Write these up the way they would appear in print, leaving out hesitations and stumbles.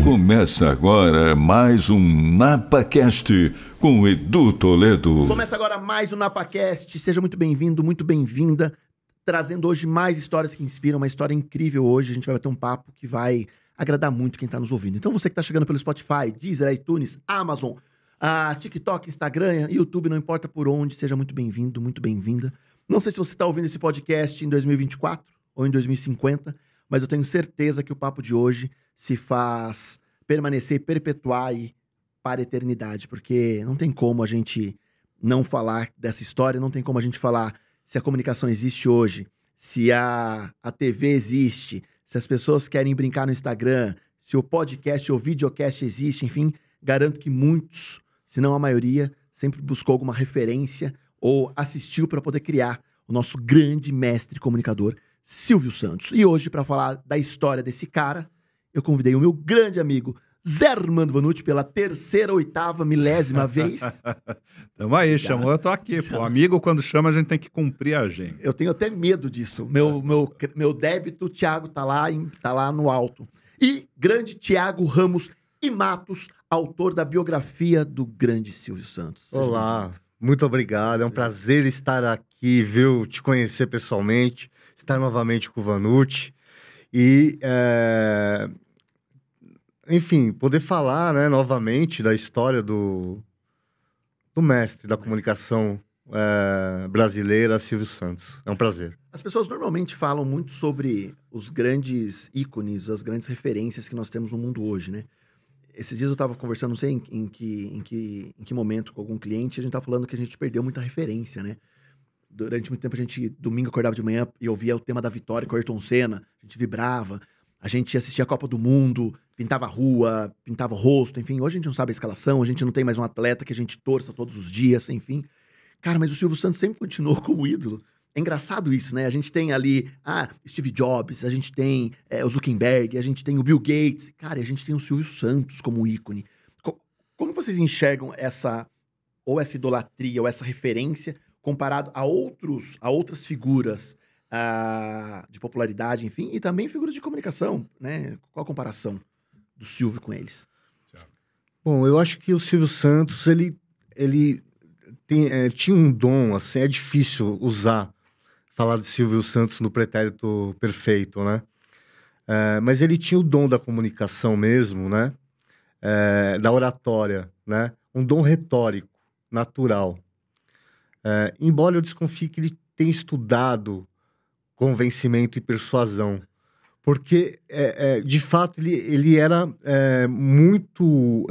Começa agora mais um NapaCast com o Edu Toledo. Começa agora mais um NapaCast. Seja muito bem-vindo, muito bem-vinda. Trazendo hoje mais histórias que inspiram, uma história incrível hoje. A gente vai bater um papo que vai agradar muito quem está nos ouvindo. Então você que está chegando pelo Spotify, Deezer, iTunes, Amazon, TikTok, Instagram, YouTube, não importa por onde, seja muito bem-vindo, muito bem-vinda. Não sei se você está ouvindo esse podcast em 2024 ou em 2050, mas eu tenho certeza que o papo de hoje se faz permanecer e perpetuar aí para a eternidade, porque não tem como a gente não falar dessa história, não tem como a gente falar se a comunicação existe hoje, se a TV existe, se as pessoas querem brincar no Instagram, se o podcast ou videocast existe, enfim, garanto que muitos, se não a maioria, sempre buscou alguma referência ou assistiu para poder criar o nosso grande mestre comunicador, Silvio Santos. E hoje, para falar da história desse cara, eu convidei o meu grande amigo Zé Armando Vanucci pela terceira, oitava, milésima vez. Tamo aí, chamou, eu tô aqui, pô. Amigo, quando chama, a gente tem que cumprir a agenda. Eu tenho até medo disso. Meu débito, o Thiago, tá lá no alto. E grande Thiago Ramos e Matos, autor da biografia do grande Silvio Santos. Olá, muito obrigado. É um prazer estar aqui, viu? Te conhecer pessoalmente, estar novamente com o Vanucci. E, enfim, poder falar, né, novamente da história do mestre da comunicação brasileira, Silvio Santos. É um prazer. As pessoas normalmente falam muito sobre os grandes ícones, as grandes referências que nós temos no mundo hoje, né? Esses dias eu estava conversando, não sei em que momento, com algum cliente, a gente estava falando que a gente perdeu muita referência, né? Durante muito tempo, a gente, domingo, acordava de manhã e ouvia o tema da vitória com o Ayrton Senna. A gente vibrava, a gente assistia a Copa do Mundo, pintava a rua, pintava o rosto, enfim. Hoje a gente não sabe a escalação, a gente não tem mais um atleta que a gente torça todos os dias, enfim. Cara, mas o Silvio Santos sempre continuou como ídolo. É engraçado isso, né? A gente tem ali, Steve Jobs, a gente tem o Zuckerberg, a gente tem o Bill Gates. Cara, e a gente tem o Silvio Santos como ícone. Como vocês enxergam essa idolatria, ou essa referência, comparado a outras figuras de popularidade, enfim, e também figuras de comunicação, né? Qual a comparação do Silvio com eles? Bom, eu acho que o Silvio Santos, ele tinha um dom, assim, é difícil falar de Silvio Santos no pretérito perfeito, né? Mas ele tinha o dom da comunicação mesmo, né? Da oratória, né? Um dom retórico, natural. Embora eu desconfie que ele tenha estudado convencimento e persuasão, porque, de fato, ele era muito...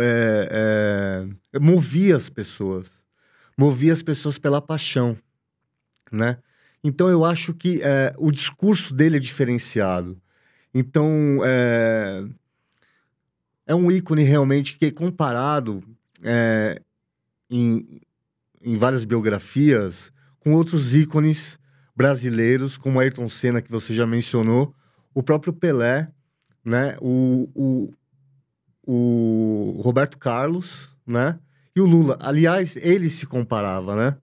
movia as pessoas pela paixão, né? Então, eu acho que o discurso dele é diferenciado. Então, é um ícone realmente que, comparado em várias biografias, com outros ícones brasileiros, como Ayrton Senna, que você já mencionou, o próprio Pelé, né? O Roberto Carlos, né? E o Lula. Aliás, ele se comparava, né?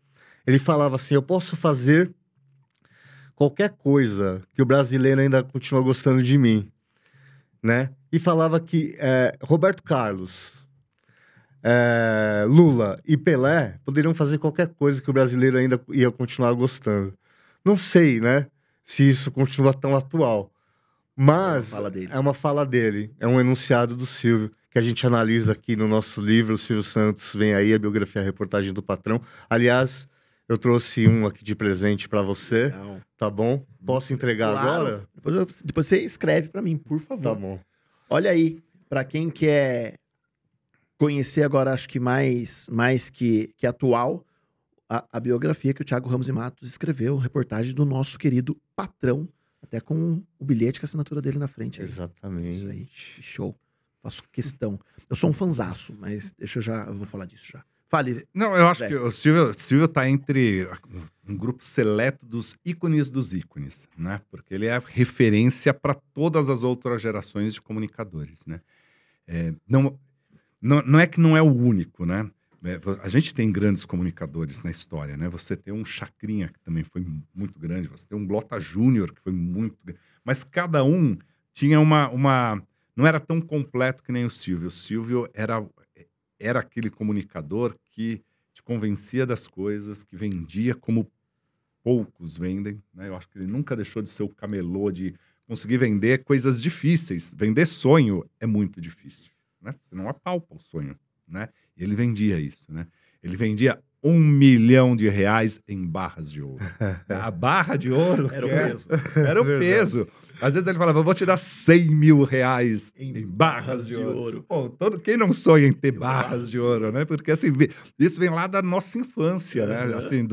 Ele falava assim, eu posso fazer qualquer coisa que o brasileiro ainda continua gostando de mim, né? E falava que Roberto Carlos, Lula e Pelé poderiam fazer qualquer coisa que o brasileiro ainda ia continuar gostando. Não sei, né, se isso continua tão atual, mas é uma fala dele, é um enunciado do Silvio, que a gente analisa aqui no nosso livro, o Silvio Santos Vem Aí, a biografia, a reportagem do patrão. Aliás, eu trouxe um aqui de presente para você, legal. Tá bom? Posso entregar agora? Depois você escreve para mim, por favor. Tá bom. Olha aí, para quem quer conhecer agora, acho que mais que atual, a biografia que o Thiago Ramos e Matos escreveu, reportagem do nosso querido patrão, até com o bilhete com a assinatura dele na frente. Aí. Exatamente. Isso aí, show. Faço questão. Eu sou um fanzaço, mas eu vou falar disso já. Fale. Não, eu acho Zé. que o Silvio tá entre um grupo seleto dos ícones dos ícones, né? Porque ele é referência para todas as outras gerações de comunicadores, né? Não é que não é o único, né? A gente tem grandes comunicadores na história, né? Você tem um Chacrinha, que também foi muito grande, você tem um Blota Júnior, que foi muito grande, mas cada um tinha uma... Não era tão completo que nem o Silvio. O Silvio era aquele comunicador que te convencia das coisas, que vendia como poucos vendem, né? Eu acho que ele nunca deixou de ser o camelô, de conseguir vender coisas difíceis. Vender sonho é muito difícil, né? Você não apalpa o sonho, né? E ele vendia isso, né? Ele vendia R$1 milhão em barras de ouro. A barra de ouro Era o peso. Era o Verdade. peso. Às vezes ele falava, eu vou te dar R$100 mil em barras de ouro. Pô, quem não sonha em ter barras de ouro, né? Porque assim, isso vem lá da nossa infância, né? Assim,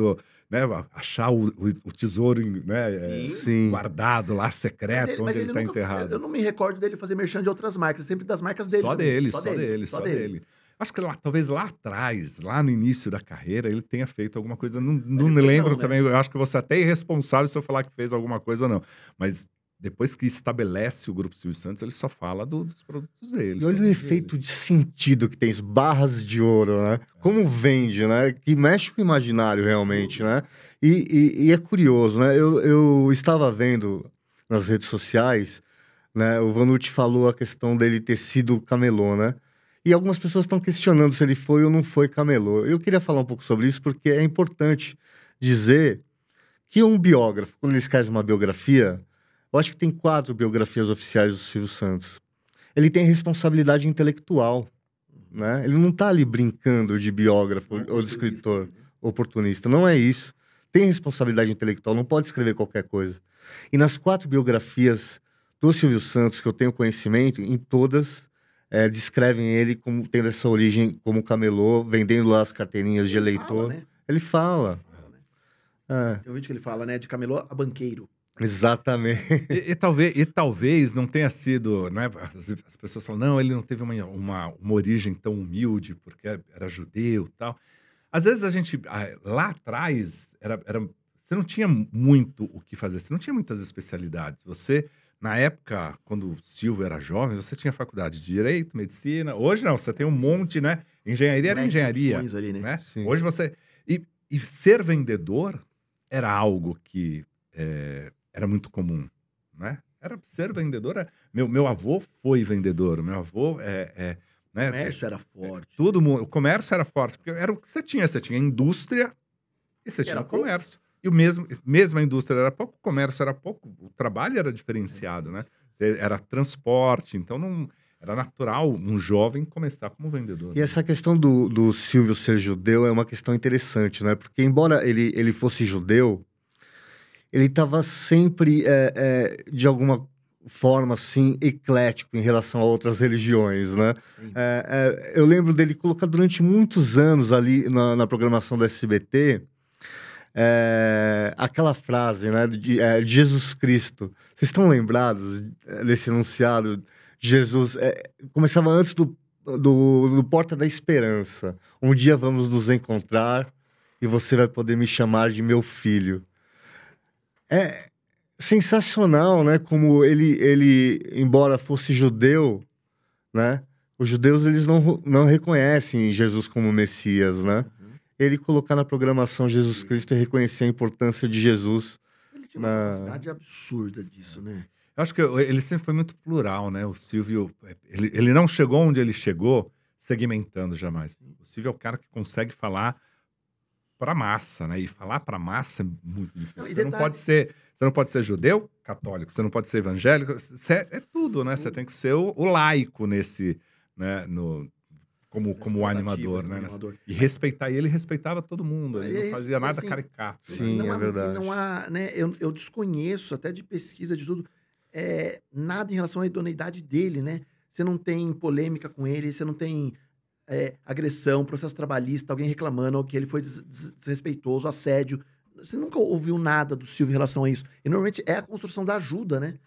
né? Achar o tesouro, né? Sim. Guardado lá, secreto, onde ele está nunca- enterrado. Eu não me recordo dele fazer merchan de outras marcas, sempre das marcas dele. Só também. dele. Acho que talvez lá atrás, lá no início da carreira, ele tenha feito alguma coisa. Não me depois lembro não, né? também. Eu acho que você até é irresponsável se eu falar que fez alguma coisa ou não. Mas depois que estabelece o Grupo Silvio Santos, ele só fala dos produtos dele. E olha o efeito de sentido que tem isso, barras de ouro, né? Como vende, né? Que mexe com o imaginário realmente, né? E é curioso, né? Eu estava vendo nas redes sociais, né? O Vanucci falou a questão dele ter sido camelô, né? E algumas pessoas estão questionando se ele foi ou não foi camelô. Eu queria falar um pouco sobre isso porque é importante dizer que um biógrafo, quando ele escreve uma biografia, eu acho que tem 4 biografias oficiais do Silvio Santos. Ele tem responsabilidade intelectual, né? Ele não está ali brincando de biógrafo ou de escritor oportunista. Não é isso. Tem responsabilidade intelectual, não pode escrever qualquer coisa. E nas 4 biografias do Silvio Santos, que eu tenho conhecimento, em todas descrevem ele como tendo essa origem como camelô, vendendo lá as carteirinhas de eleitor. Fala, né? Ele fala. Tem um vídeo que ele fala, né? De camelô a banqueiro. Exatamente. E talvez não tenha sido, né? As pessoas falam, não, ele não teve uma origem tão humilde, porque era judeu e tal. Às vezes a gente, lá atrás, você não tinha muito o que fazer, você não tinha muitas especialidades. Você, na época, quando o Silvio era jovem, você tinha faculdade de Direito, Medicina. Hoje não, você tem um monte, né? Engenharia era engenharia. Opções ali, né? Sim. Hoje você... E ser vendedor era algo que era muito comum, né? Ser vendedor... Meu avô foi vendedor, meu avô O né? comércio era forte. O comércio era forte, porque era o que você tinha. Você tinha indústria e você tinha Era o comércio. E mesmo a indústria era pouco, o comércio era pouco, o trabalho era diferenciado, né? Era transporte, então não era natural um jovem começar como vendedor. E essa questão do Silvio ser judeu é uma questão interessante, né? Porque embora ele fosse judeu, ele estava sempre, de alguma forma, assim, eclético em relação a outras religiões, né? Sim. Eu lembro dele colocar durante muitos anos ali na programação do SBT aquela frase, né? De Jesus Cristo. Vocês estão lembrados desse enunciado? Jesus começava antes do Porta da Esperança. Um dia vamos nos encontrar e você vai poder me chamar de meu filho. É sensacional, né? Como ele, embora fosse judeu, né? Os judeus, eles não reconhecem Jesus como Messias, né? Ele colocar na programação Jesus Cristo e reconhecer a importância de Jesus. Ele tinha uma capacidade absurda disso, né? Eu acho que ele sempre foi muito plural, né? O Silvio, ele não chegou onde ele chegou segmentando jamais. O Silvio é o cara que consegue falar para massa, né? E falar para massa é muito difícil. Não, e Você não pode ser judeu, católico, você não pode ser evangélico, é tudo, né? Você tem que ser o laico nesse, né? Como animador, né? E respeitar. E ele respeitava todo mundo. Ele não fazia nada assim, caricato. Sim, não é verdade. Não há, né? Eu desconheço até de pesquisa de tudo. Nada em relação à idoneidade dele, né? Você não tem polêmica com ele, você não tem agressão, processo trabalhista, alguém reclamando que ele foi desrespeitoso, assédio. Você nunca ouviu nada do Silvio em relação a isso. E normalmente é a construção da ajuda, né?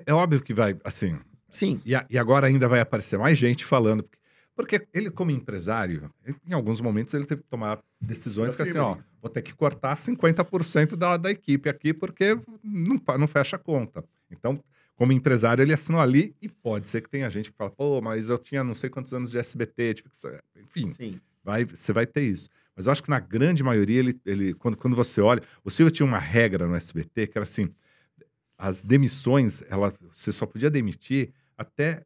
É óbvio que vai, assim... Sim. E agora ainda vai aparecer mais gente falando. Porque ele, como empresário, em alguns momentos ele teve que tomar decisões que assim, ó, vou ter que cortar 50% da equipe aqui porque não fecha a conta. Então, como empresário, ele assinou ali e pode ser que tenha gente que fala, pô, mas eu tinha não sei quantos anos de SBT, enfim, Sim. você vai ter isso. Mas eu acho que na grande maioria, quando você olha... O Silvio tinha uma regra no SBT que era assim, as demissões, você só podia demitir até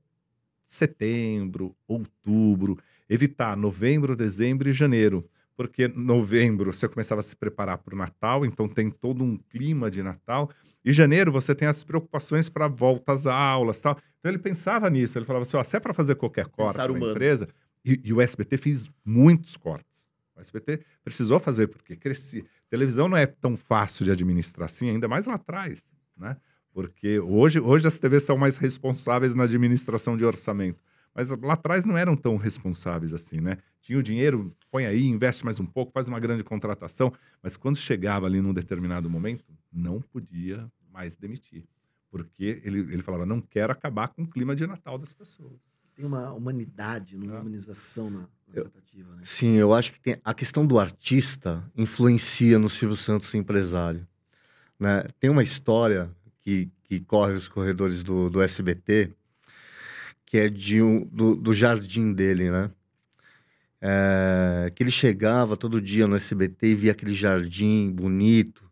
setembro, outubro, evitar novembro, dezembro e janeiro. Porque novembro você começava a se preparar para o Natal, então tem todo um clima de Natal. E janeiro você tem as preocupações para volta às aulas e tal. Então ele pensava nisso, ele falava assim, ó, se é para fazer qualquer corte na empresa... E o SBT fez muitos cortes. O SBT precisou fazer, porque crescia. Televisão não é tão fácil de administrar assim, ainda mais lá atrás, né? Porque hoje as TVs são mais responsáveis na administração de orçamento. Mas lá atrás não eram tão responsáveis assim, né? Tinha o dinheiro, põe aí, investe mais um pouco, faz uma grande contratação. Mas quando chegava ali num determinado momento, não podia mais demitir. Porque ele falava, não quero acabar com o clima de Natal das pessoas. Tem uma humanidade, uma humanização na tratativa, né? Sim, eu acho que a questão do artista influencia no Silvio Santos empresário, né? Tem uma história que corre os corredores do SBT, que é do jardim dele, né? Que ele chegava todo dia no SBT e via aquele jardim bonito,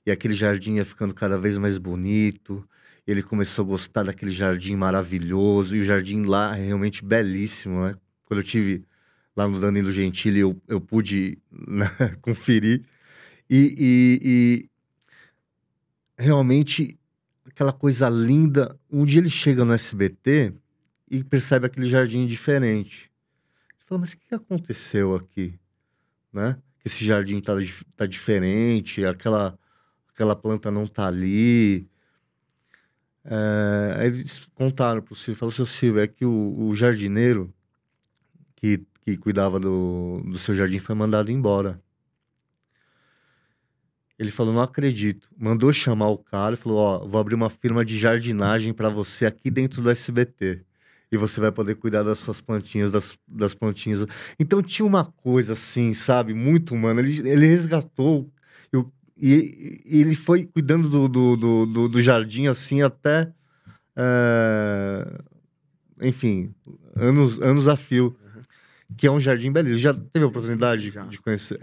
e aquele jardim ia ficando cada vez mais bonito. Ele começou a gostar daquele jardim maravilhoso, e o jardim lá é realmente belíssimo, né? Quando eu tive lá no Danilo Gentili, eu pude, né, conferir. E realmente, aquela coisa linda. Um dia ele chega no SBT e percebe aquele jardim diferente. Ele fala, mas o que aconteceu aqui? Né? Esse jardim tá diferente, aquela planta não tá ali. Aí eles contaram pro Silvio, falou, seu Silvio, é que o jardineiro que cuidava do seu jardim foi mandado embora. Ele falou, não acredito. Mandou chamar o cara e falou, ó, vou abrir uma firma de jardinagem para você aqui dentro do SBT. E você vai poder cuidar das suas plantinhas, das plantinhas. Então tinha uma coisa assim, sabe, muito humana. Ele resgatou... E ele foi cuidando do jardim, assim, até... enfim, anos a fio. Que é um jardim belíssimo. Já teve a oportunidade de conhecer?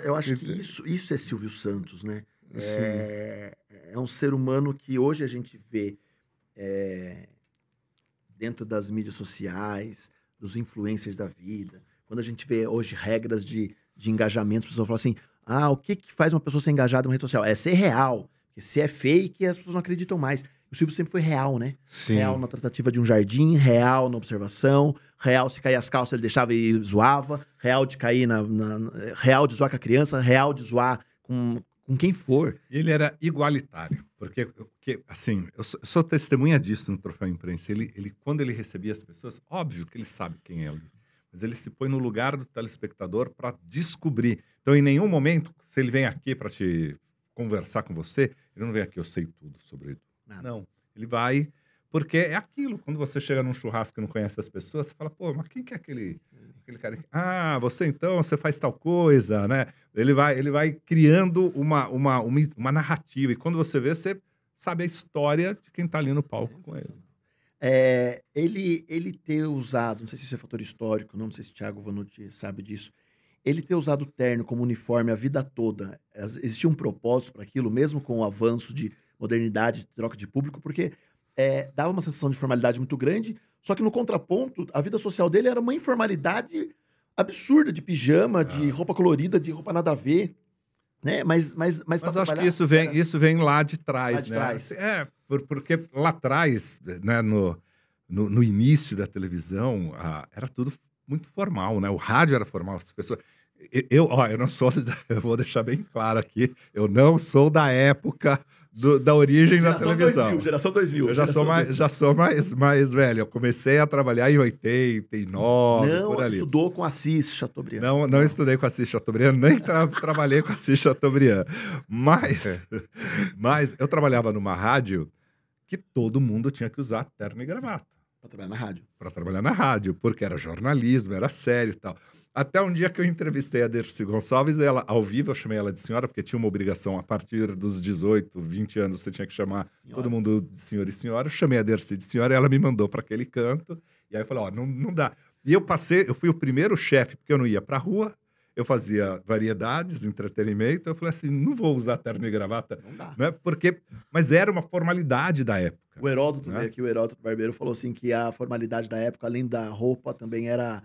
Eu acho que isso é Silvio Santos, né? É um ser humano que hoje a gente vê dentro das mídias sociais, dos influencers da vida. Quando a gente vê hoje regras de engajamento, as pessoas falam assim... o que faz uma pessoa ser engajada numa rede social? É ser real. Porque se é fake, as pessoas não acreditam mais. O Silvio sempre foi real, né? Sim. Real na tratativa de um jardim, real na observação, real se cair as calças ele deixava e zoava, real de cair real de zoar com a criança, real de zoar com quem for. Ele era igualitário, porque assim, eu sou testemunha disso no Troféu Imprensa. Ele, quando ele recebia as pessoas, óbvio que ele sabe quem é ali, mas ele se põe no lugar do telespectador para descobrir. Então, em nenhum momento, se ele vem aqui para te conversar com você, ele não vem aqui, eu sei tudo sobre ele. Não, ele vai, porque é aquilo. Quando você chega num churrasco e não conhece as pessoas, você fala, pô, mas quem que é aquele cara? Você então, você faz tal coisa, né? Ele vai criando uma narrativa. E quando você vê, você sabe a história de quem tá ali no palco com ele. Ele ter usado, não sei se isso é fator histórico, não sei se o Thiago Vanucci sabe disso, ele ter usado o terno como uniforme a vida toda, existia um propósito para aquilo, mesmo com o avanço de modernidade, troca de público, porque dava uma sensação de formalidade muito grande, só que no contraponto, a vida social dele era uma informalidade absurda, de pijama, de roupa colorida, de roupa nada a ver, né? Mas eu acho que isso vem lá de trás, lá de né? trás. Porque lá atrás, né, no início da televisão, era tudo muito formal, né? O rádio era formal, as pessoas... Eu não sou... Eu vou deixar bem claro aqui, eu não sou da época da origem da televisão. Geração 2000. Eu já sou mais velho. Eu comecei a trabalhar em 89, por ali. Não, estudou com Assis Chateaubriand. Não estudei com Assis Chateaubriand, nem trabalhei com Assis Chateaubriand. Mas eu trabalhava numa rádio que todo mundo tinha que usar terno e gravata. Pra trabalhar na rádio. Para trabalhar na rádio, porque era jornalismo, era sério e tal. Até um dia que eu entrevistei a Dercy Gonçalves, ela, ao vivo, eu chamei ela de senhora, porque tinha uma obrigação, a partir dos 18, 20 anos, você tinha que chamar todo mundo de senhor e senhora. Eu chamei a Dercy de senhora e ela me mandou para aquele canto. E aí eu falei, ó, não dá. E eu fui o primeiro chefe, porque eu não ia pra rua, eu fazia variedades, entretenimento, eu falei assim, não vou usar terno e gravata, Não dá. né? Mas era uma formalidade da época. O Heródoto né? veio aqui, o Heródoto Barbeiro falou assim que a formalidade da época, além da roupa, também era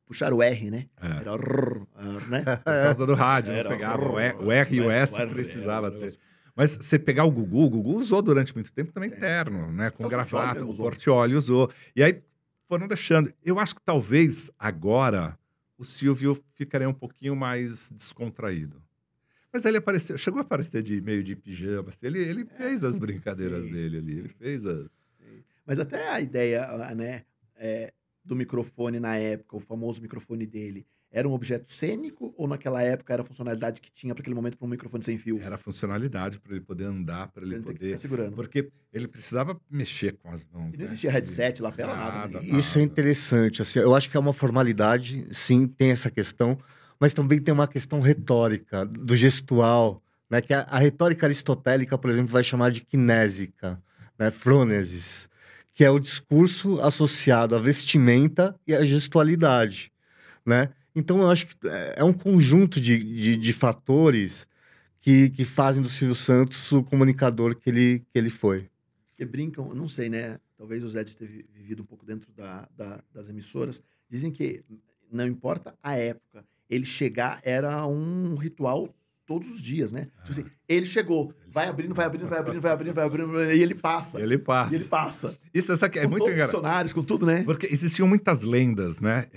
puxar o R, né? É. Era rrr, né? Por causa do rádio, não Era pegava. rrr, O R e o S o R, precisava era um ter. Mas você pegar o Gugu usou durante muito tempo também terno, né? Com Só o Portiolli gravata, mesmo o usou. Portiolli usou. E aí foram deixando. Eu acho que talvez agora o Silvio ficaria um pouquinho mais descontraído. Mas ele apareceu, chegou a aparecer meio de pijama. Assim, ele fez as brincadeiras dele ali. Ele fez as. Mas até a ideia, né, do microfone na época, o famoso microfone dele, era um objeto cênico ou naquela época era a funcionalidade que tinha para aquele momento para um microfone sem fio? Era a funcionalidade para ele poder andar, para ele Ele tem que poder. ficar segurando. Porque ele precisava mexer com as mãos. E não né? existia headset, lapela, nada. Nada, né? nada. Isso é interessante, assim, eu acho que é uma formalidade, sim, tem essa questão, mas também tem uma questão retórica, do gestual, né, que a retórica aristotélica, por exemplo, vai chamar de kinésica, né, frônesis, que é o discurso associado à vestimenta e à gestualidade, né? Então, eu acho que é um conjunto de fatores que fazem do Silvio Santos o comunicador que ele foi. Porque brincam, eu não sei, né? Talvez o Zé de ter vivido um pouco dentro das emissoras. Dizem que não importa a época, ele chegar era um ritual todos os dias, né? Tipo assim, ele chegou, vai abrindo, e ele passa. Ele passa. E ele passa. Isso essa aqui é Com muito todos os engraçado. funcionários, com tudo, né? Porque existiam muitas lendas, né?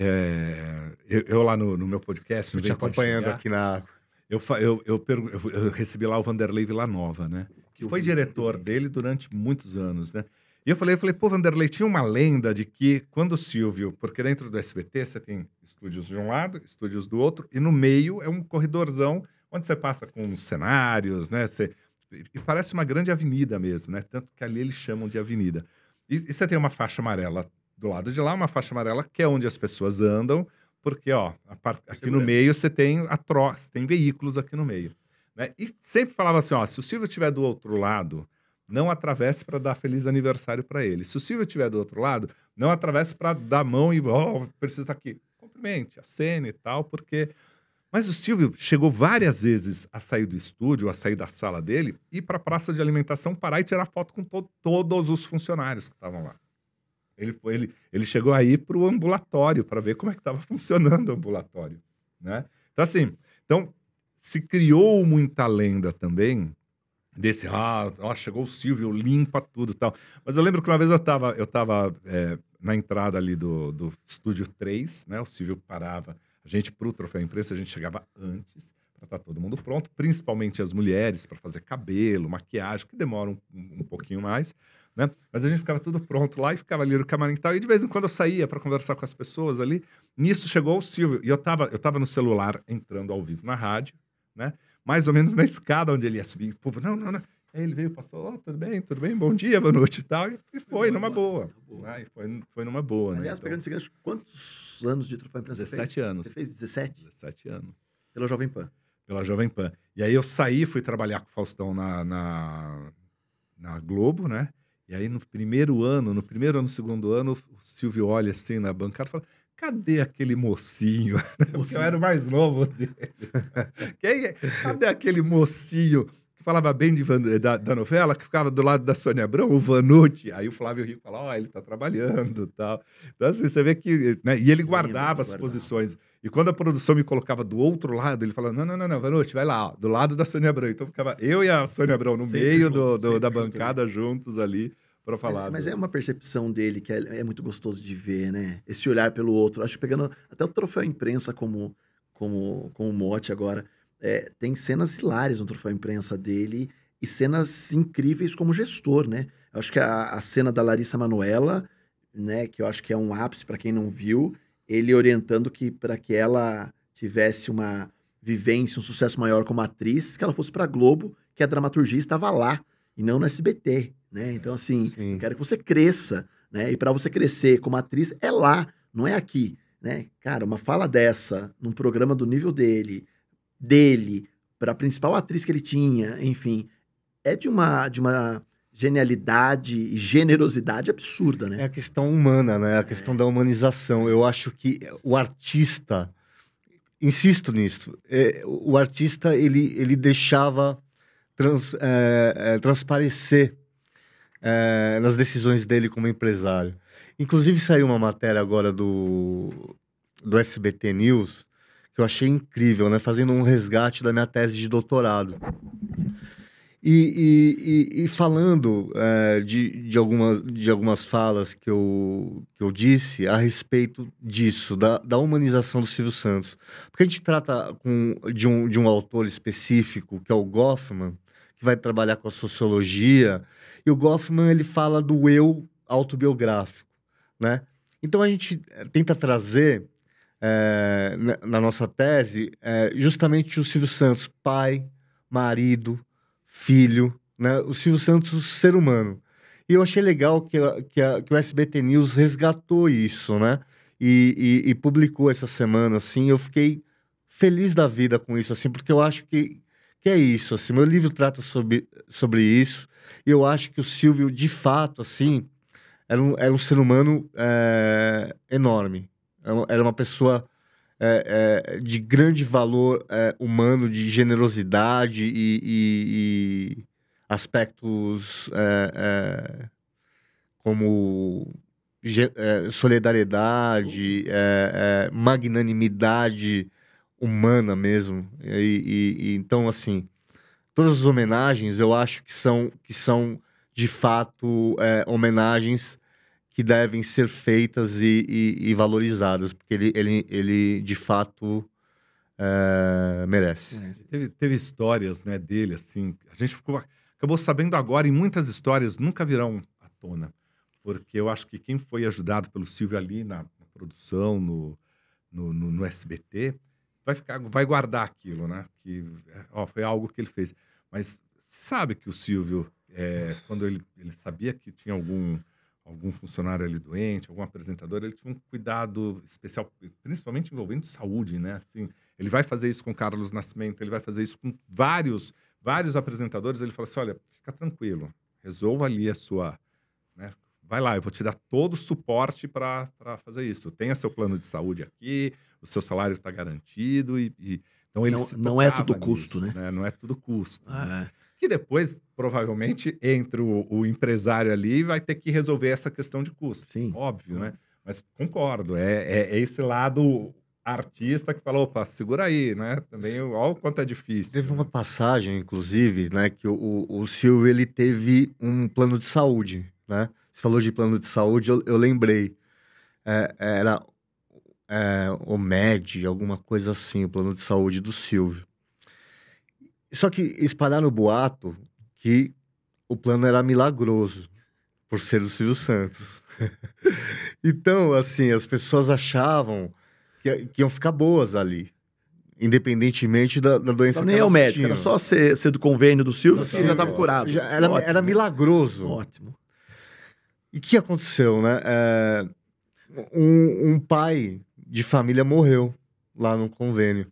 Eu lá no meu podcast, no Tô te Vem Pode acompanhando Chegar, aqui na... eu recebi lá o Vanderlei Villanova, né? Que Eu foi vi, diretor eu vi. dele durante muitos anos, né? E eu falei, pô, Vanderlei, tinha uma lenda de que quando o Silvio... Porque dentro do SBT você tem estúdios de um lado, estúdios do outro, e no meio é um corredorzão onde você passa com cenários, né? E parece uma grande avenida mesmo, né? Tanto que ali eles chamam de avenida. E você tem uma faixa amarela do lado de lá, uma faixa amarela que é onde as pessoas andam, porque, ó, aqui no meio você tem você tem veículos aqui no meio, né? E sempre falava assim, ó, se o Silvio estiver do outro lado, não atravesse para dar feliz aniversário para ele. Se o Silvio estiver do outro lado, não atravesse para dar a mão e, ó, preciso estar aqui. Cumprimente, acene e tal, porque... Mas o Silvio chegou várias vezes a sair do estúdio, a sair da sala dele, ir para a praça de alimentação, parar e tirar foto com todos os funcionários que estavam lá. Ele chegou aí para o ambulatório, para ver como é que estava funcionando o ambulatório, né? Então, assim, se criou muita lenda também desse, chegou o Silvio, limpa tudo e tal. Mas eu lembro que uma vez eu tava na entrada ali do Estúdio 3, né? O Silvio parava. A gente, pro Troféu Imprensa, a gente chegava antes para estar todo mundo pronto, principalmente as mulheres, para fazer cabelo, maquiagem, que demoram um pouquinho mais, né? Mas a gente ficava tudo pronto lá e ficava ali no camarim e tal. E de vez em quando eu saía para conversar com as pessoas ali. Nisso chegou o Silvio. E eu tava no celular entrando ao vivo na rádio, né? Mais ou menos na escada onde ele ia subir. O povo, não. Aí ele veio, passou, tudo bem, bom dia, boa noite e tal. E foi numa boa. Né? E foi numa boa, né? Aliás, pegando esse gancho, quantos anos de Troféu Imprensa 17 você fez? anos. Você fez 17? 17 anos. Pela Jovem Pan. Pela Jovem Pan. E aí eu saí, fui trabalhar com o Faustão na Globo, né? E aí no primeiro ano, segundo ano, o Silvio olha assim na bancada e fala, cadê aquele mocinho? Porque eu era o mais novo dele. Cadê aquele mocinho que falava bem da novela, que ficava do lado da Sônia Abrão, o Vanucci? Aí o Flávio Rico fala, ele tá trabalhando e tal. Então assim, você vê que... Né? E ele guardava as posições. E quando a produção me colocava do outro lado, ele falava, não, Vanucci, vai lá, ó, do lado da Sônia Abrão. Então ficava eu e a Sônia Abrão no Sempre meio juntos, da sempre bancada juntos ali para falar. Mas é uma percepção dele que é muito gostoso de ver, né? Esse olhar pelo outro. Acho que pegando até o Troféu Imprensa como mote agora, tem cenas hilárias no Troféu Imprensa dele e cenas incríveis como gestor, né? Eu acho que a cena da Larissa Manoela, né, que eu acho que é um ápice para quem não viu, ele orientando que para que ela tivesse uma vivência, um sucesso maior como atriz, que ela fosse para a Globo, que a dramaturgia estava lá, e não no SBT, né? Então, assim, Sim. eu quero que você cresça né? E para você crescer como atriz, é lá, não é aqui, né? Cara, uma fala dessa, num programa do nível dele, para a principal atriz que ele tinha, enfim, é de uma genialidade e generosidade absurda, É né? a questão humana, né? A questão da humanização. Eu acho que o artista, insisto nisso, o artista, ele deixava transparecer nas decisões dele como empresário. Inclusive, saiu uma matéria agora do SBT News, que eu achei incrível, né? Fazendo um resgate da minha tese de doutorado. E falando de algumas falas que eu disse a respeito disso, da humanização do Silvio Santos. Porque a gente trata de um autor específico, que é o Goffman, que vai trabalhar com a sociologia, e o Goffman, ele fala do eu autobiográfico, né? Então a gente tenta trazer na nossa tese justamente o Silvio Santos, pai, marido, filho, né? O Silvio Santos, ser humano. E eu achei legal que o SBT News resgatou isso, né? E publicou essa semana, assim. Eu fiquei feliz da vida com isso, assim, porque eu acho que é isso, assim. Meu livro trata sobre isso. E eu acho que o Silvio, de fato, assim, era um ser humano enorme. Era uma pessoa de grande valor humano, de generosidade e aspectos como solidariedade, magnanimidade humana mesmo. Então, assim, todas as homenagens eu acho que são de fato homenagens que devem ser feitas e valorizadas, porque ele de fato merece. Teve histórias, né, dele, assim, a gente acabou sabendo agora, e muitas histórias nunca virão à tona, porque eu acho que quem foi ajudado pelo Silvio ali na produção, no SBT, vai guardar aquilo, né, que foi algo que ele fez. Mas sabe que o Silvio, quando ele sabia que tinha algum funcionário ali doente, algum apresentador, ele tinha um cuidado especial, principalmente envolvendo saúde, né? Assim, ele vai fazer isso com Carlos Nascimento, ele vai fazer isso com vários apresentadores. Ele fala assim: olha, fica tranquilo, resolva ali a sua, né? Vai lá, eu vou te dar todo o suporte para fazer isso. Tenha seu plano de saúde aqui, o seu salário está garantido então ele não é tudo custo, nisso, né? Não é tudo custo. Ah, Que depois, provavelmente, entre o empresário ali, vai ter que resolver essa questão de custo. Sim. Óbvio, né? Mas concordo, é esse lado artista que falou: opa, segura aí, né? Também, olha o quanto é difícil. Teve uma passagem, inclusive, né, que o Silvio, ele teve um plano de saúde, né? Você falou de plano de saúde, eu lembrei. Era o MED, alguma coisa assim, o plano de saúde do Silvio. Só que espalharam o boato que o plano era milagroso, por ser o Silvio Santos. Então, assim, as pessoas achavam que iam ficar boas ali, independentemente da doença então que nem é o elas médico, tinham. era só ser do convênio do Silvio que já estava curado. Era Ótimo. milagroso. Ótimo. E o que aconteceu, né? Um pai de família morreu lá no convênio.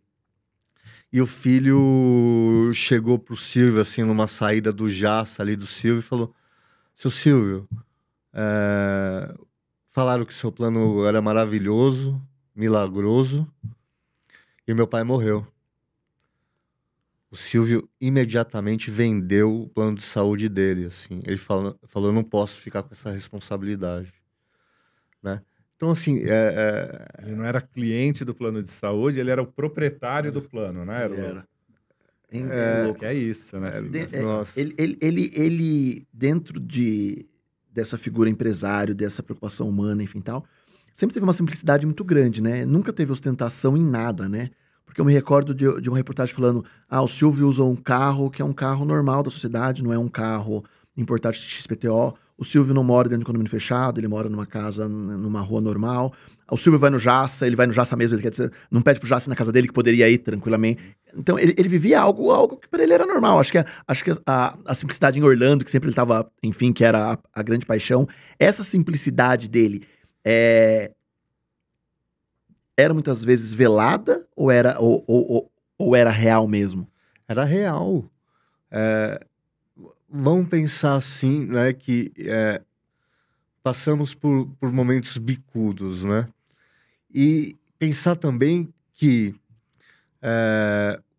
E o filho chegou pro Silvio, assim, numa saída do Jaça ali do Silvio, e falou: seu Silvio, falaram que seu plano era maravilhoso, milagroso, e meu pai morreu. O Silvio imediatamente vendeu o plano de saúde dele, assim. Ele falou: eu não posso ficar com essa responsabilidade, né? Então, assim... Ele não era cliente do plano de saúde, ele era o proprietário do plano, né? Era. Que é isso, né? Nossa. Ele dentro dessa figura empresário, dessa preocupação humana, enfim, tal, sempre teve uma simplicidade muito grande, né? Nunca teve ostentação em nada, né? Porque eu me recordo de uma reportagem falando: o Silvio usa um carro que é um carro normal da sociedade, não é um carro em portais XPTO. O Silvio não mora dentro de condomínio fechado, ele mora numa casa, numa rua normal. O Silvio vai no Jaça, ele vai no Jaça mesmo, ele quer dizer, não pede pro Jaça ir na casa dele, que poderia ir tranquilamente. Então, ele vivia algo que para ele era normal. Acho que a simplicidade em Orlando, que sempre ele tava, enfim, que era a grande paixão, essa simplicidade dele era muitas vezes velada ou era real mesmo? Era real. Vamos pensar assim, né, que passamos por momentos bicudos, né? E pensar também que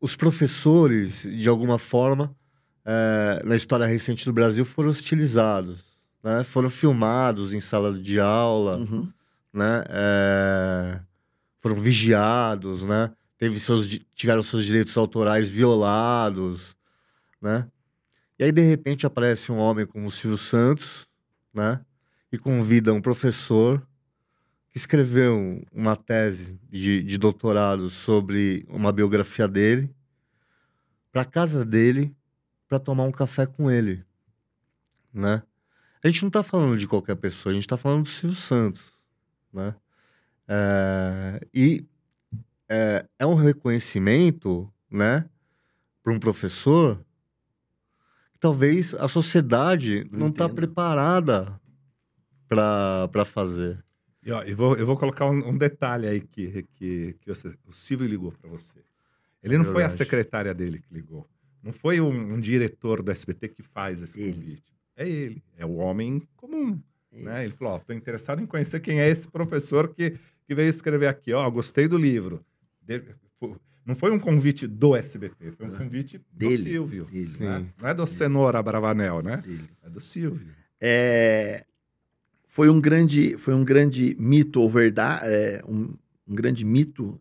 os professores, de alguma forma, na história recente do Brasil, foram hostilizados, né? Foram filmados em sala de aula, Uhum. né? Foram vigiados, né? Tiveram seus direitos autorais violados, né? E aí, de repente, aparece um homem como o Silvio Santos, né? E convida um professor que escreveu uma tese de doutorado sobre uma biografia dele para casa dele para tomar um café com ele, né? A gente não está falando de qualquer pessoa, a gente está falando do Silvio Santos, né? É um reconhecimento, né, para um professor que talvez a sociedade não está preparada para fazer. E ó, eu vou colocar um detalhe aí que o Silvio ligou para você. Ele não foi a secretária dele que ligou. Não foi um diretor do SBT que faz esse convite. É ele. É o homem comum. Né? Ele falou, tô interessado em conhecer quem é esse professor que veio escrever aqui. Ó, gostei do livro. Não foi um convite do SBT, foi um convite do Silvio. Né? Não é do Cenoura Bravanel, né? É do Silvio. Foi um grande mito, ou verdade, um grande mito,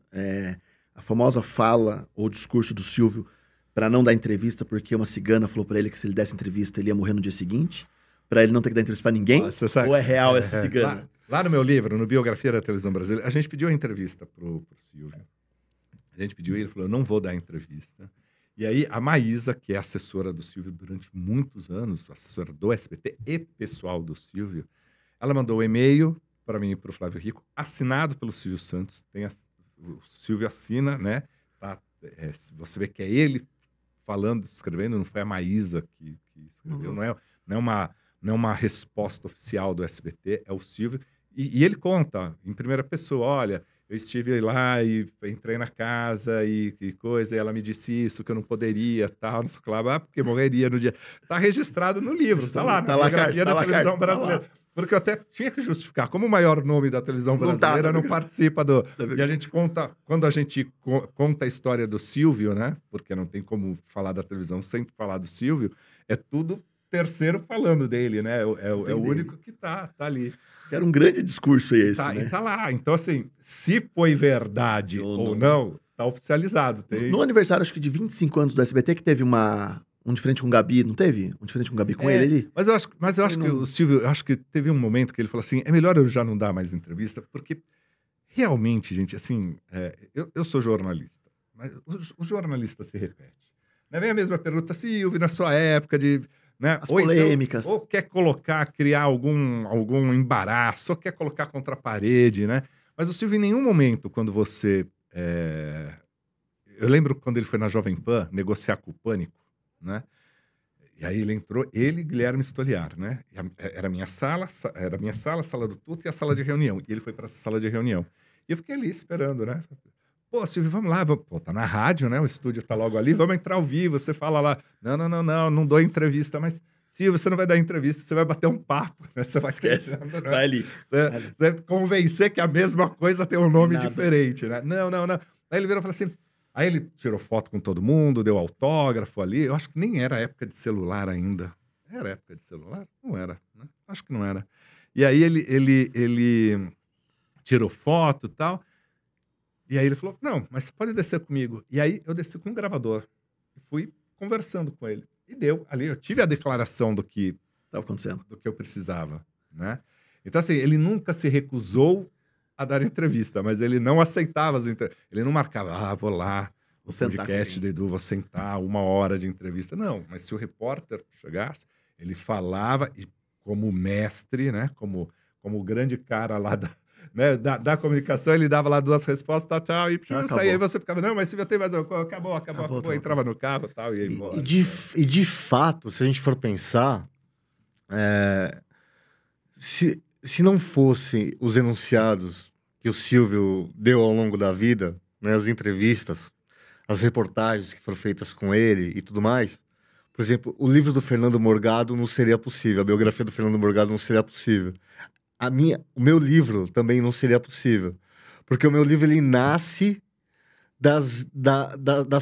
a famosa fala ou discurso do Silvio para não dar entrevista, porque uma cigana falou para ele que se ele desse entrevista ele ia morrer no dia seguinte, para ele não ter que dar entrevista para ninguém. Nossa, ou é real essa cigana? Lá no meu livro, no Biografia da Televisão Brasileira, a gente pediu a entrevista pro Silvio. A gente pediu e ele falou, eu não vou dar entrevista. E aí a Maísa, que é assessora do Silvio durante muitos anos, assessora do SBT e pessoal do Silvio, ela mandou um e-mail para mim e para o Flávio Rico, assinado pelo Silvio Santos. O Silvio assina, né? Você vê que é ele falando, escrevendo, não foi a Maísa que escreveu, não é uma resposta oficial do SBT, é o Silvio. E ele conta em primeira pessoa, olha, eu estive lá e entrei na casa e coisa, e ela me disse isso, que eu não poderia, tal, não sei o que lá, porque morreria no dia. Tá registrado no livro, tá lá, na Biografia da Televisão Brasileira. Porque eu até tinha que justificar, como o maior nome da televisão brasileira não participa do... E a gente conta, quando a gente conta a história do Silvio, né? Porque não tem como falar da televisão sem falar do Silvio, é tudo terceiro falando dele, né? É o único que tá ali. Era um grande discurso esse, né? E tá lá. Então, assim, se foi verdade ou não, tá oficializado. No aniversário, acho que de 25 anos do SBT, que teve um de frente com o Gabi, não teve? Um de frente com o Gabi com ele ali? Mas eu acho que o Silvio, eu acho que teve um momento que ele falou assim, é melhor eu já não dar mais entrevista, porque realmente, gente, assim, eu sou jornalista, mas o jornalista se repete. Não vem a mesma pergunta, Silvio, na sua época de... Né? As polêmicas. Ou quer criar algum embaraço, ou quer colocar contra a parede, né? Mas o Silvio, em nenhum momento, quando você... Eu lembro quando ele foi na Jovem Pan negociar com o Pânico, né? E aí ele entrou, ele e Guilherme Stoliar, né? Era a minha sala, a sala do Tuto e a sala de reunião. E ele foi para essa sala de reunião. E eu fiquei ali esperando, né? Pô, Silvio, vamos lá. Pô, tá na rádio, né? O estúdio tá logo ali. Vamos entrar ao vivo. Você fala lá. Não dou entrevista. Mas, Silvio, você não vai dar entrevista. Você vai bater um papo, né? Você vai esquecer. Né? Vai ali. Você convencer que a mesma coisa tem um nome diferente, né? Não. Aí ele virou e falou assim... Aí ele tirou foto com todo mundo, deu autógrafo ali. Eu acho que nem era época de celular ainda. Era época de celular? Não era, né? Acho que não era. E aí ele tirou foto e tal... E aí ele falou, não, mas você pode descer comigo. E aí eu desci com um gravador. E fui conversando com ele. E deu. Ali eu tive a declaração do que estava acontecendo, do que eu precisava, né? Então, assim, ele nunca se recusou a dar entrevista, mas ele não aceitava as entrevistas. Ele não marcava, vou lá, o podcast do Edu, vou sentar 1 hora de entrevista. Não, mas se o repórter chegasse, Ele falava, e como mestre, né? Como o grande cara lá da comunicação, ele dava lá 2 respostas, tal, tchau, e saía. Aí você ficava, não, mas se eu tenho mais uma coisa, acabou. Entrava no carro tal, e ia embora. E de fato, se a gente for pensar, se não fosse os enunciados que o Silvio deu ao longo da vida, né, as entrevistas, as reportagens que foram feitas com ele e tudo mais, por exemplo, o livro do Fernando Morgado não seria possível, a biografia do Fernando Morgado não seria possível. O meu livro também não seria possível, porque o meu livro ele nasce das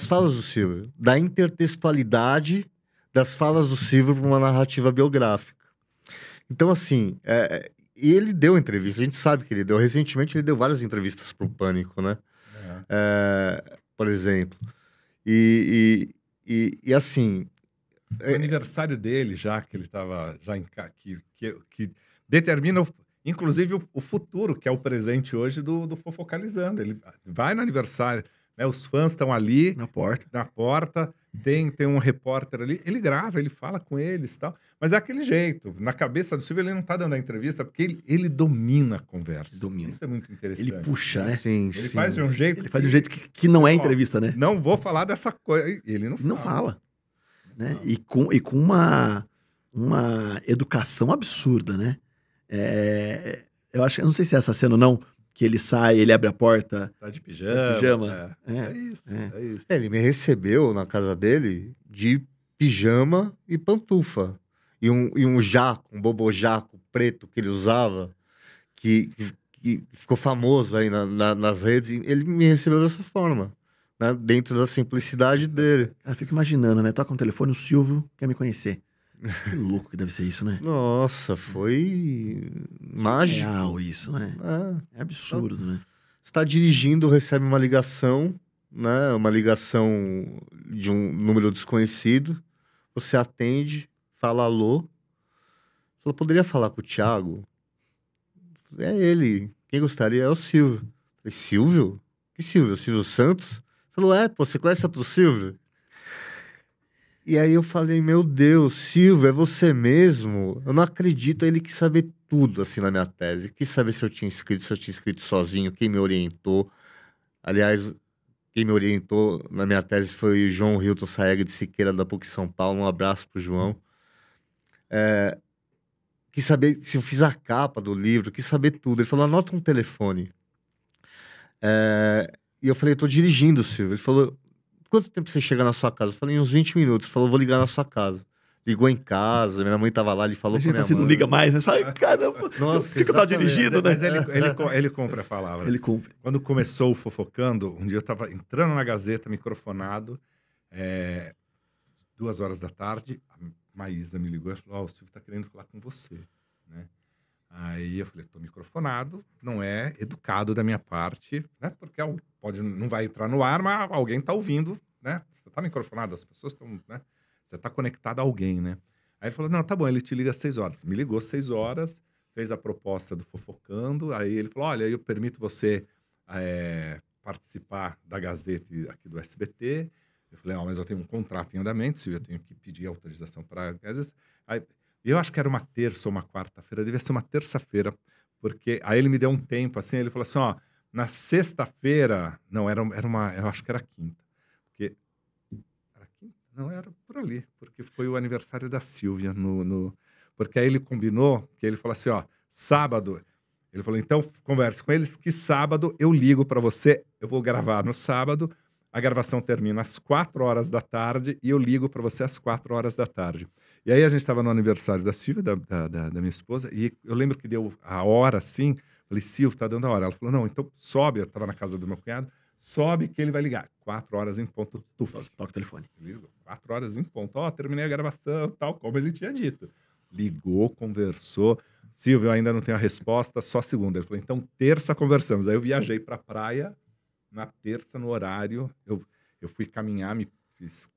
falas do Silvio, da intertextualidade das falas do Silvio para uma narrativa biográfica. Então, assim, e ele deu entrevista, a gente sabe que ele deu. Recentemente, ele deu várias entrevistas para o Pânico, né? Por exemplo. E assim... O aniversário dele, já que ele estava que determina, inclusive, o futuro, que é o presente hoje do Fofocalizando. Ele vai no aniversário, né? Os fãs estão ali... Na porta. Tem um repórter ali, ele grava, ele fala com eles e tal. Mas é aquele jeito. Na cabeça do Silvio, ele não está dando a entrevista, porque ele domina a conversa. Domina. Isso é muito interessante. Ele puxa, né? Sim, Ele faz de um jeito... Ele faz de um jeito que não é entrevista, né? Não vou falar dessa coisa. Ele não fala. Não fala. Né? E com uma educação absurda, né? Eu acho, eu não sei se é essa cena ou não, que ele sai, ele abre a porta. Tá de pijama. É isso. Ele me recebeu na casa dele de pijama e pantufa. E um jaco, um bobojaco preto que ele usava, que ficou famoso aí nas redes. Ele me recebeu dessa forma, né? Dentro da simplicidade dele. Eu fico imaginando, né? Toca um telefone, o Silvio quer me conhecer. Que louco que deve ser isso, né? Nossa, foi mágico. Real isso, né? É absurdo, né? Você está dirigindo, recebe uma ligação, né? Uma ligação de um número desconhecido. Você atende, fala alô. Fala, poderia falar com o Thiago? É ele. Quem gostaria? É o Silvio. Falei, Silvio? Que Silvio? Silvio Santos? Falou, pô, você conhece outro Silvio? E aí eu falei, meu Deus, Silvio, é você mesmo? Eu não acredito. Ele quis saber tudo, assim, na minha tese. Quis saber se eu tinha escrito sozinho, quem me orientou. Aliás, quem me orientou na minha tese foi o João Hilton Saeg de Siqueira, da PUC São Paulo. Um abraço pro João. Quis saber se eu fiz a capa do livro, quis saber tudo. Ele falou, anota um telefone. E eu falei, tô dirigindo, Silvio. Ele falou, quanto tempo você chega na sua casa? Eu falei, uns 20 minutos. Ele falou, vou ligar na sua casa. Ligou em casa, minha mãe tava lá, ele falou com a minha você mãe. não liga mais, né? Você fala, caramba, nossa, por que eu tava dirigindo, né? Mas ele cumpre a palavra. Ele cumpre. Quando começou o Fofocando, um dia eu tava entrando na Gazeta, microfonado, 2h da tarde, a Maísa me ligou e falou, o Silvio tá querendo falar com você, né? Aí eu falei, tô microfonado, não é educado da minha parte, né? Porque não vai entrar no ar, mas alguém tá ouvindo, né? Você tá microfonado, as pessoas estão, né? Você tá conectado a alguém, né? Aí ele falou, não, tá bom, ele te liga às 6h. Me ligou às 6h, fez a proposta do Fofocando, aí ele falou, olha, eu permito você participar da Gazeta aqui do SBT. Eu falei, mas eu tenho um contrato em andamento, Silvio, eu tenho que pedir autorização para a Gazeta. Aí, eu acho que era uma terça ou uma quarta-feira, devia ser uma terça-feira, porque aí ele me deu um tempo, assim, ele falou assim, ó, na sexta-feira, não, era eu acho que era quinta, porque, era quinta? Não, era por ali, porque foi o aniversário da Silvia, porque aí ele combinou, que ele falou assim, ó, sábado, ele falou, então, converse com eles, que sábado eu ligo para você, eu vou gravar no sábado, a gravação termina às 4h da tarde e eu ligo para você às 4h da tarde. E aí a gente estava no aniversário da Silvia, da minha esposa, e eu lembro que deu a hora assim, falei, Silvia, tá dando a hora. Ela falou, não, então sobe, eu estava na casa do meu cunhado, sobe que ele vai ligar. 4h em ponto, Toca o telefone. Ligou, 4h em ponto, terminei a gravação, tal, como ele tinha dito. Ligou, conversou, Silvia, eu ainda não tenho a resposta, só segunda. Ele falou, então terça conversamos. Aí eu viajei para a praia, na terça, no horário, eu fui caminhar,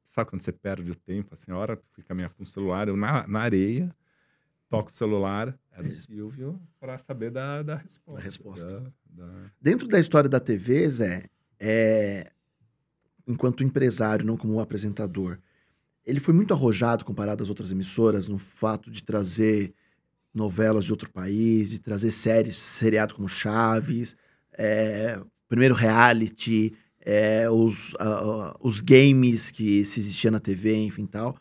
sabe quando você perde o tempo, assim, a hora, fui caminhar com o celular, eu na areia, toco o celular, era o Silvio, para saber da resposta. Da resposta. Dentro da história da TV, Zé, enquanto empresário, não como apresentador, ele foi muito arrojado comparado às outras emissoras no fato de trazer novelas de outro país, de trazer seriado como Chaves, primeiro reality, os games que se existia na TV, enfim, tal.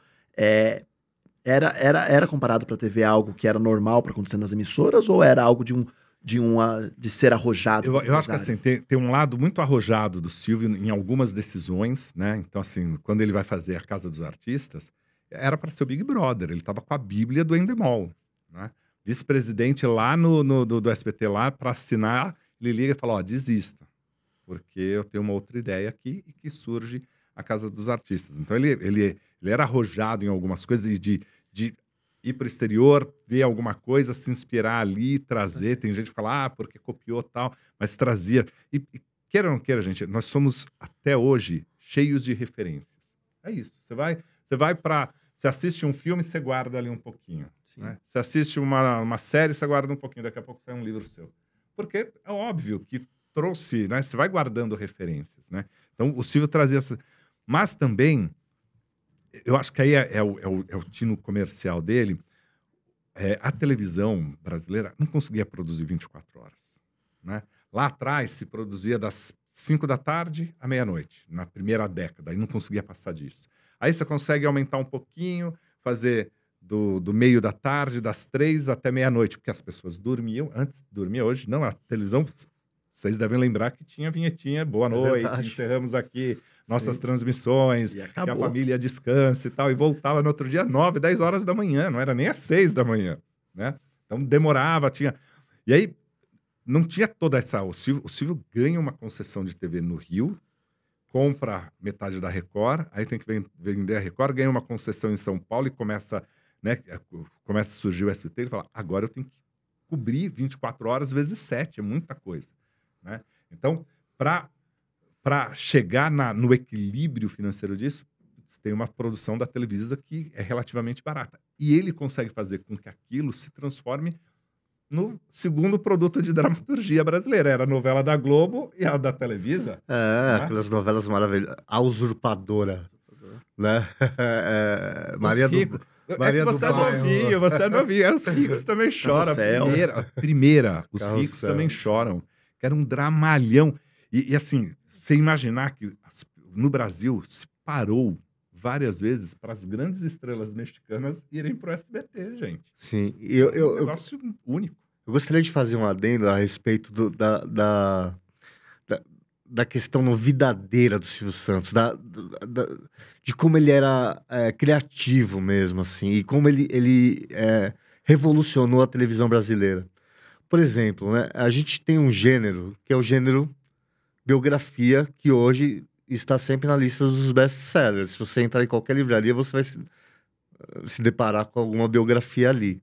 Era comparado para a TV algo que era normal para acontecer nas emissoras, ou era algo de ser arrojado? Eu acho que assim, tem um lado muito arrojado do Silvio em algumas decisões, né? Então, assim, quando ele vai fazer a Casa dos Artistas, era para ser o Big Brother. Ele estava com a Bíblia do Endemol, né? Vice-presidente lá do SBT lá para assinar, ele liga e fala, ó, desista, porque eu tenho uma outra ideia aqui e que surge a Casa dos Artistas. Então ele era arrojado em algumas coisas e de ir para o exterior, ver alguma coisa, se inspirar ali, trazer. Tem gente que fala, porque copiou tal, mas trazia. E queira ou não queira, gente, nós somos até hoje cheios de referências. É isso. Você vai para... Você assiste um filme, você guarda ali um pouquinho. Né? Você assiste uma série, você guarda um pouquinho, daqui a pouco sai um livro seu. Porque é óbvio que trouxe, né? Você vai guardando referências, né? Então, o Silvio trazia essa... Mas também, eu acho que aí é o tino comercial dele. A televisão brasileira não conseguia produzir 24 horas, né? Lá atrás se produzia das 5 da tarde à meia-noite, na primeira década, e não conseguia passar disso. Aí você consegue aumentar um pouquinho, fazer do meio da tarde, das 3 até meia-noite, porque as pessoas dormiam, antes dormia, hoje não, a televisão, vocês devem lembrar que tinha vinhetinha, boa noite, encerramos aqui nossas transmissões, que a família descanse e tal, e voltava no outro dia 9, 10 horas da manhã, não era nem às 6 da manhã, né? Então demorava, tinha... E aí não tinha toda essa... O Silvio ganha uma concessão de TV no Rio, compra metade da Record, aí tem que vender a Record, ganha uma concessão em São Paulo e começa a surgir o SBT, ele fala, agora eu tenho que cobrir 24 horas vezes 7, é muita coisa, né? Então, para chegar no equilíbrio financeiro disso, tem uma produção da Televisa que é relativamente barata. E ele consegue fazer com que aquilo se transforme no segundo produto de dramaturgia brasileira. Era a novela da Globo e a da Televisa. Né? Aquelas novelas maravilhosas. A Usurpadora. Né? Maria do... Maria você é novinho. Os ricos também choram. Primeira, os ricos também choram. Que era um dramalhão. E assim, você imaginar que no Brasil se parou várias vezes para as grandes estrelas mexicanas irem para o SBT, gente. Sim. Um negócio único. Eu gostaria de fazer um adendo a respeito da questão novidadeira do Silvio Santos, de como ele era criativo mesmo, assim, e como ele revolucionou a televisão brasileira. Por exemplo, né, a gente tem um gênero, que é o gênero biografia, que hoje está sempre na lista dos best-sellers. Se você entrar em qualquer livraria, você vai se deparar com alguma biografia ali.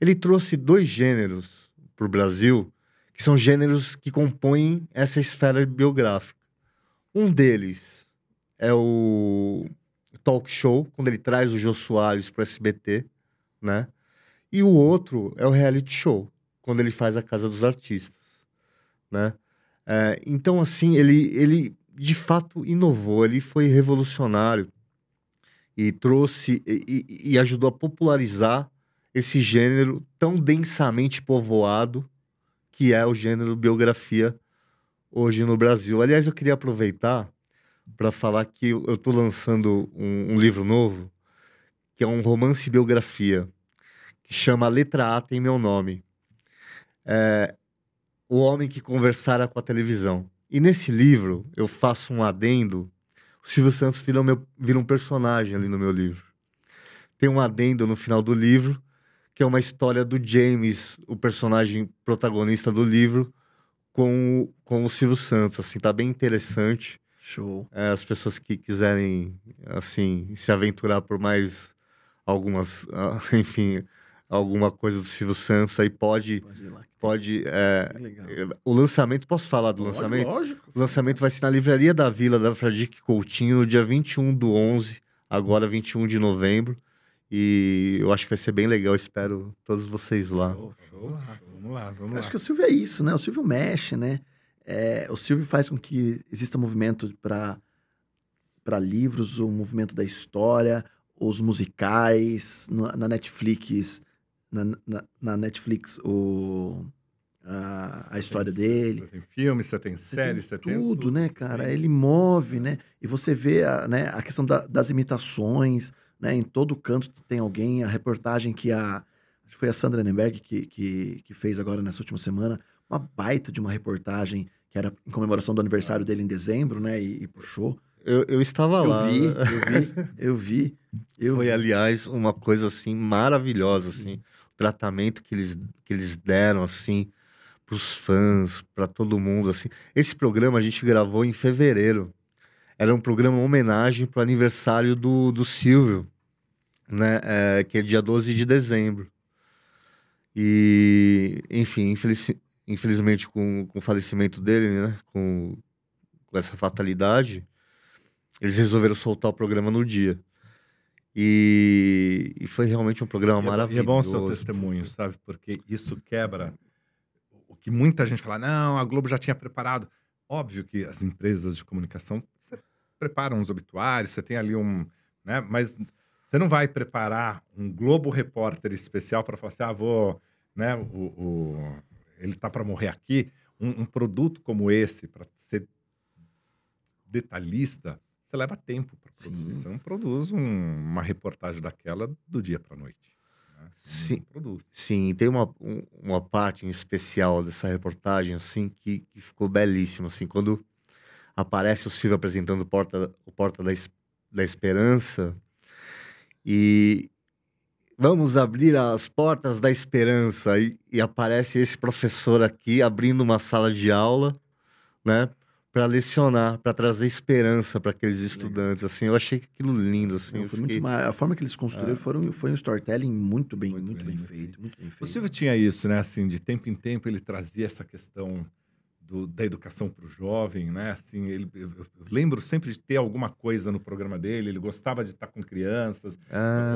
Ele trouxe 2 gêneros para o Brasil, que são gêneros que compõem essa esfera biográfica. Um deles é o talk show, quando ele traz o Jô Soares para o SBT, né? E o outro é o reality show, quando ele faz a Casa dos Artistas, né? Então, assim, ele de fato inovou, ele foi revolucionário e trouxe e ajudou a popularizar esse gênero tão densamente povoado que é o gênero biografia hoje no Brasil. Aliás, eu queria aproveitar para falar que eu estou lançando um livro novo, que é um romance biografia, que chama Letra A Tem Meu Nome. O Homem que Conversara com a Televisão. E nesse livro, eu faço um adendo, o Silvio Santos vira um personagem ali no meu livro. Tem um adendo no final do livro, que é uma história do James, o personagem protagonista do livro, com o Silvio Santos. Assim, tá bem interessante. Show. As pessoas que quiserem, assim, se aventurar por mais algumas, enfim, alguma coisa do Silvio Santos, aí pode ir lá. O lançamento, posso falar do lançamento? Lógico. O lançamento vai ser na Livraria da Vila, da Fradique Coutinho, no dia 21/11, agora 21 de novembro. E eu acho que vai ser bem legal, espero todos vocês lá. Show. Vamos lá. Acho que o Silvio é isso, né? O Silvio mexe, né? O Silvio faz com que exista movimento para livros, o movimento da história, os musicais, na Netflix, na Netflix, a história dele. Você tem filme, você tem Você série, tem você tem tudo, né, cara? Tem. Ele move, né? E você vê a questão das imitações, né? Em todo canto tem alguém. A reportagem acho que foi a Sandra Nenberg que fez agora nessa última semana, uma baita de uma reportagem que era em comemoração do aniversário dele em dezembro, né? E puxou. Eu estava lá. Eu vi. Foi, aliás, uma coisa, assim, maravilhosa, assim. O tratamento que eles deram, assim, pros fãs, pra todo mundo, assim. Esse programa a gente gravou em fevereiro. Era um programa em homenagem pro aniversário do Silvio, né? Que é dia 12 de dezembro. E, enfim, infelizmente, com o falecimento dele, né? Com essa fatalidade, eles resolveram soltar o programa no dia. E foi realmente um programa maravilhoso. E é bom o seu testemunho, sabe? Porque isso quebra o que muita gente fala, não, a Globo já tinha preparado. Óbvio que as empresas de comunicação, você prepara uns obituários, você tem ali né? Mas você não vai preparar um Globo Repórter especial para falar assim, vou, né? Ele tá para morrer aqui. Um produto como esse, para ser detalhista, você leva tempo para produzir. Você não produz uma reportagem daquela do dia para a noite. Né? Você não produz. Sim, tem uma parte em especial dessa reportagem, assim, que ficou belíssima, assim, quando aparece o Silvio apresentando o Porta da Esperança e vamos abrir as portas da esperança e aparece esse professor aqui abrindo uma sala de aula, né? Para lecionar, para trazer esperança para aqueles estudantes, assim, eu achei aquilo lindo, assim. Não, foi a forma que eles construíram foi um storytelling muito bem feito, muito bem O feito. Silvio tinha isso, né? Assim, de tempo em tempo ele trazia essa questão da educação para o jovem, né? Assim, eu lembro sempre de ter alguma coisa no programa dele. Ele gostava de estar com crianças.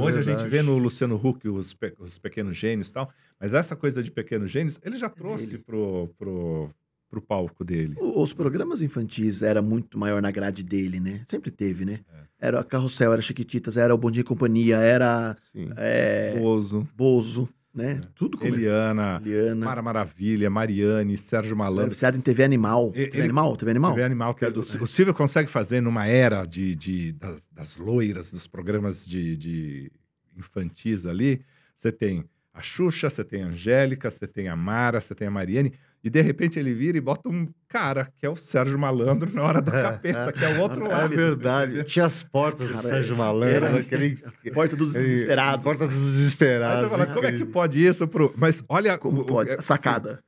Hoje verdade. a gente vê no Luciano Huck os pequenos gênios e tal, mas essa coisa de pequenos gênios ele já trouxe pro palco dele. Os programas infantis era muito maior na grade dele, né? Sempre teve, né? Era a Carrossel, era Chiquititas, era o Bom Dia e Companhia, era Bozo, né? Tudo como Eliana, Mara Maravilha, Mariane, Sérgio Malandro. Viciado em TV Animal. TV Animal? TV Animal. Que o Silvio consegue fazer numa era das loiras, dos programas de infantis ali. Você tem a Xuxa, você tem a Angélica, você tem a Mara, você tem a Mariane. E, de repente, ele vira e bota um cara, que é o Sérgio Malandro, na hora do capeta, que é o outro lado. É verdade. Tinha as portas do Sérgio Malandro. Porta dos Desesperados. Porta dos Desesperados. Aí você fala, como é que pode isso? Mas olha... Como pode? Sacada.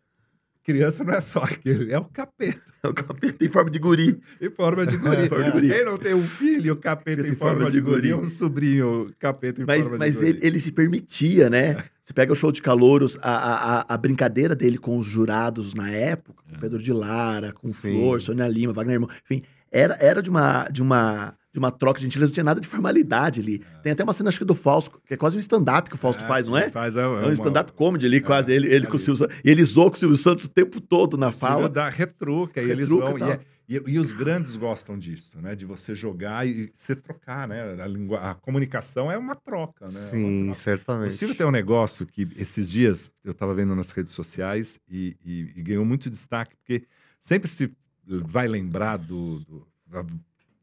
Criança não é só aquele, é o capeta. É o capeta em forma de guri. Em forma de guri. Quem não tem um filho, capeta em forma de guri, um sobrinho, capeta em forma de guri. Mas ele se permitia, né? Você pega o show de calouros, a brincadeira dele com os jurados na época, com Pedro de Lara, com Flor, Sônia Lima, Wagner Irmão, enfim, era de uma troca de gentileza, não tinha nada de formalidade ali. Tem até uma cena, acho que do Fausto, que é quase um stand-up que o Fausto faz, não é? É um stand-up comedy ali, quase, ele com o Silvio Santos. E ele zoou com o Silvio Santos o tempo todo na fala. Retruca, e eles vão... E os grandes gostam disso, né? De você jogar e se trocar, né? A comunicação é uma troca, né? Sim, certamente. O Silvio tem um negócio que esses dias eu estava vendo nas redes sociais e ganhou muito destaque, porque sempre se vai lembrar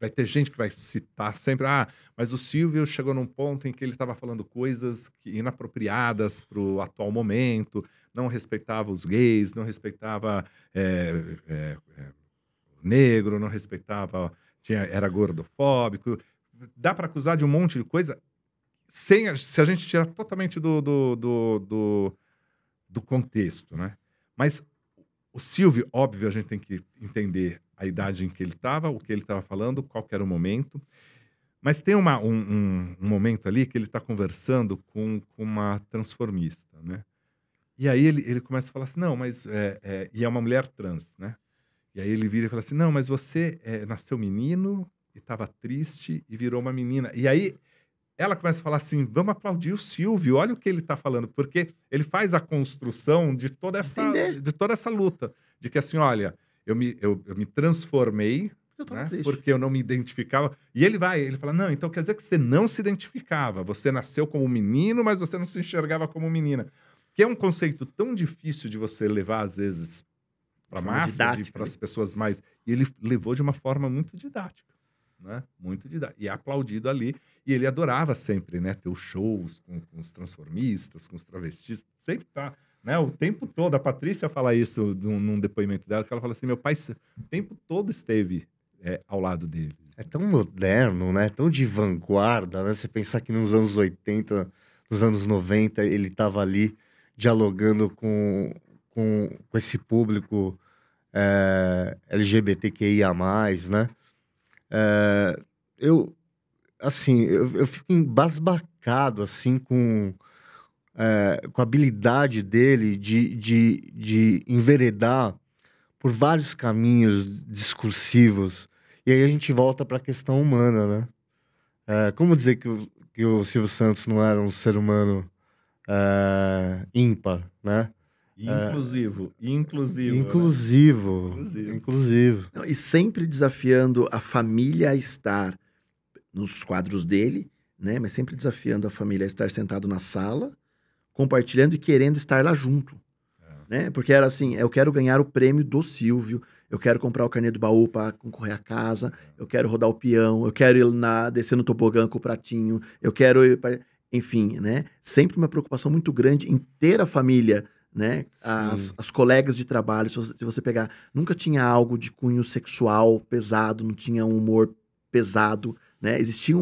vai ter gente que vai citar sempre, mas o Silvio chegou num ponto em que ele estava falando coisas inapropriadas para o atual momento, não respeitava os gays, não respeitava... negro, não respeitava, era gordofóbico. Dá para acusar de um monte de coisa se a gente tirar totalmente do contexto, né? Mas o Silvio, óbvio, a gente tem que entender a idade em que ele estava, o que ele estava falando, qual que era o momento. Mas tem um momento ali que ele está conversando com uma transformista, né? E aí ele começa a falar assim, não, mas... e é uma mulher trans, né? E aí ele vira e fala assim, não, mas você nasceu menino e estava triste e virou uma menina. E aí ela começa a falar assim, vamos aplaudir o Silvio, olha o que ele está falando. Porque ele faz a construção de toda essa luta. De que assim, olha, eu me transformei, Eu tava né? triste. Porque eu não me identificava. E ele fala, não, então quer dizer que você não se identificava. Você nasceu como menino, mas você não se enxergava como menina. Que é um conceito tão difícil de você levar, às vezes, para a Forma massa, didática, para as pessoas mais... E ele levou de uma forma muito didática, né? Muito didática. E é aplaudido ali. E ele adorava sempre, né? Ter os shows com os transformistas, com os travestis. Sempre tá... Né, o tempo todo, a Patrícia fala isso num depoimento dela, que ela fala assim, meu pai o tempo todo esteve ao lado dele. É tão moderno, né? Tão de vanguarda, né? Você pensar que nos anos 80, nos anos 90, ele estava ali dialogando com esse público LGBTQIA+, né? Eu fico embasbacado, assim, com a habilidade dele de enveredar por vários caminhos discursivos. E aí a gente volta para a questão humana, né? Como dizer que o Silvio Santos não era um ser humano ímpar, né? Inclusivo. Inclusivo. Não, e sempre desafiando a família a estar nos quadros dele, né? Mas sempre desafiando a família a estar sentado na sala, compartilhando e querendo estar lá junto. Né? Porque era assim, eu quero ganhar o prêmio do Silvio, eu quero comprar o carnê do baú para concorrer à casa, eu quero rodar o peão, eu quero ir descer no tobogã com o pratinho, eu quero ir enfim, né? Sempre uma preocupação muito grande em ter a família, né? As colegas de trabalho, se você pegar, nunca tinha algo de cunho sexual pesado, não tinha um humor pesado, né? Existia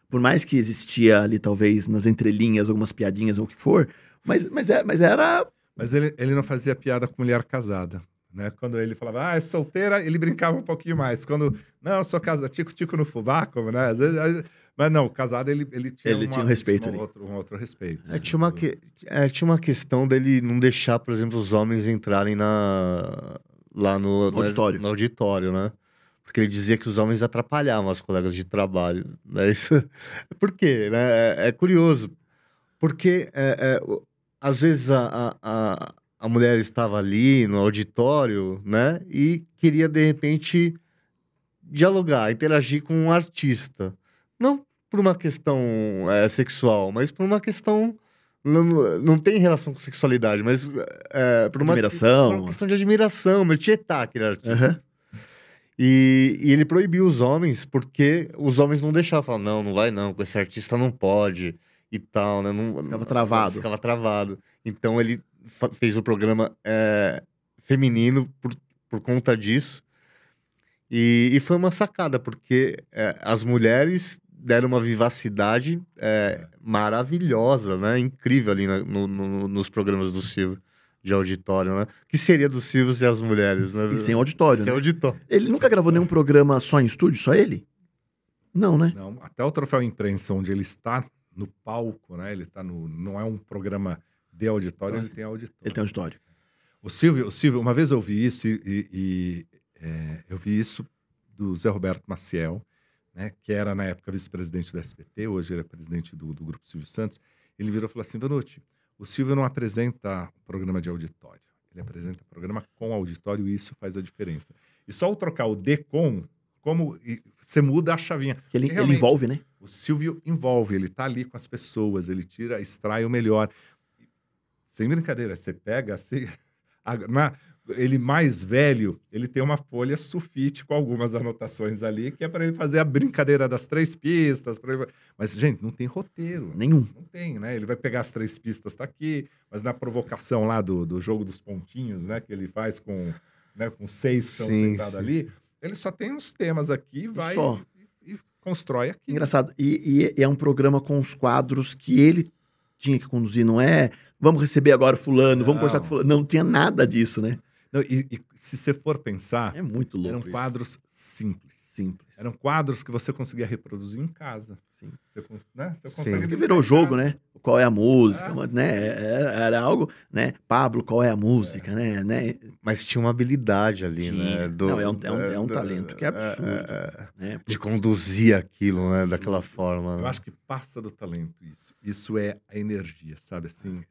por mais que existia ali talvez nas entrelinhas algumas piadinhas ou o que for, mas era... Mas ele não fazia piada com mulher casada, né? Quando ele falava, é solteira, ele brincava um pouquinho mais. Quando, não, eu sou casada, tico-tico no fubá, como, né? Às vezes, mas não, casado ele tinha um respeito um outro respeito. Tinha uma questão dele não deixar, por exemplo, os homens entrarem lá no auditório. No auditório, né? Porque ele dizia que os homens atrapalhavam as colegas de trabalho. Né? Isso... Por quê? Né? É curioso. Porque... às vezes a mulher estava ali no auditório, né? E queria, de repente, dialogar, interagir com um artista. Não por uma questão sexual, mas por uma questão... Não tem relação com sexualidade, mas... por uma questão de admiração, mas tietar aquele artista. Uhum. E ele proibiu os homens, porque os homens não deixavam. Falavam, não vai não, com esse artista não pode... e tal, né? Ficava travado. Então ele fez o programa feminino por conta disso. E foi uma sacada, porque as mulheres deram uma vivacidade maravilhosa, né? Incrível ali nos programas do Silvio de auditório, né? Que seria do Silvio sem as mulheres, né? E sem auditório, Sem né? auditório. Ele nunca gravou nenhum programa só em estúdio, só ele? Não, né? Não, até o Troféu Imprensa, onde ele está no palco, né? Ele tá não é um programa de auditório, ele tem auditório. Ele tem auditório. O Silvio, uma vez eu vi isso eu vi isso do Zé Roberto Maciel, né? Que era na época vice-presidente do SBT, hoje ele é presidente do Grupo Silvio Santos. Ele virou e falou assim, Vanucci, o Silvio não apresenta programa de auditório, ele apresenta programa com auditório e isso faz a diferença. E só ao trocar o D com, você muda a chavinha. Ele envolve, né? O Silvio envolve, ele tá ali com as pessoas, ele extrai o melhor. Sem brincadeira, você pega assim, ele mais velho, ele tem uma folha sulfite com algumas anotações ali, que é para ele fazer a brincadeira das 3 pistas. Mas, gente, não tem roteiro. Nenhum. Não tem, né? Ele vai pegar as 3 pistas, tá aqui, mas na provocação lá do jogo dos pontinhos, né? Que ele faz com 6 que estão sentados ali, ele só tem uns temas aqui, vai e constrói aqui. Engraçado. E é um programa com os quadros que ele tinha que conduzir, não é? Vamos receber agora fulano, vamos conversar com fulano. Não tinha nada disso, né? Não, e se você for pensar, é muito louco. Eram quadros simples. Simples. Eram quadros que você conseguia reproduzir em casa. Sim. Você consegue. Porque virou jogo, né? Qual é a música, né? Era algo, né? Pablo, qual é a música, né? Mas tinha uma habilidade ali, né? Não, é um talento que é absurdo. Né? De conduzir aquilo, né? Daquela forma. Eu acho que passa do talento isso. Isso é a energia, sabe? Assim,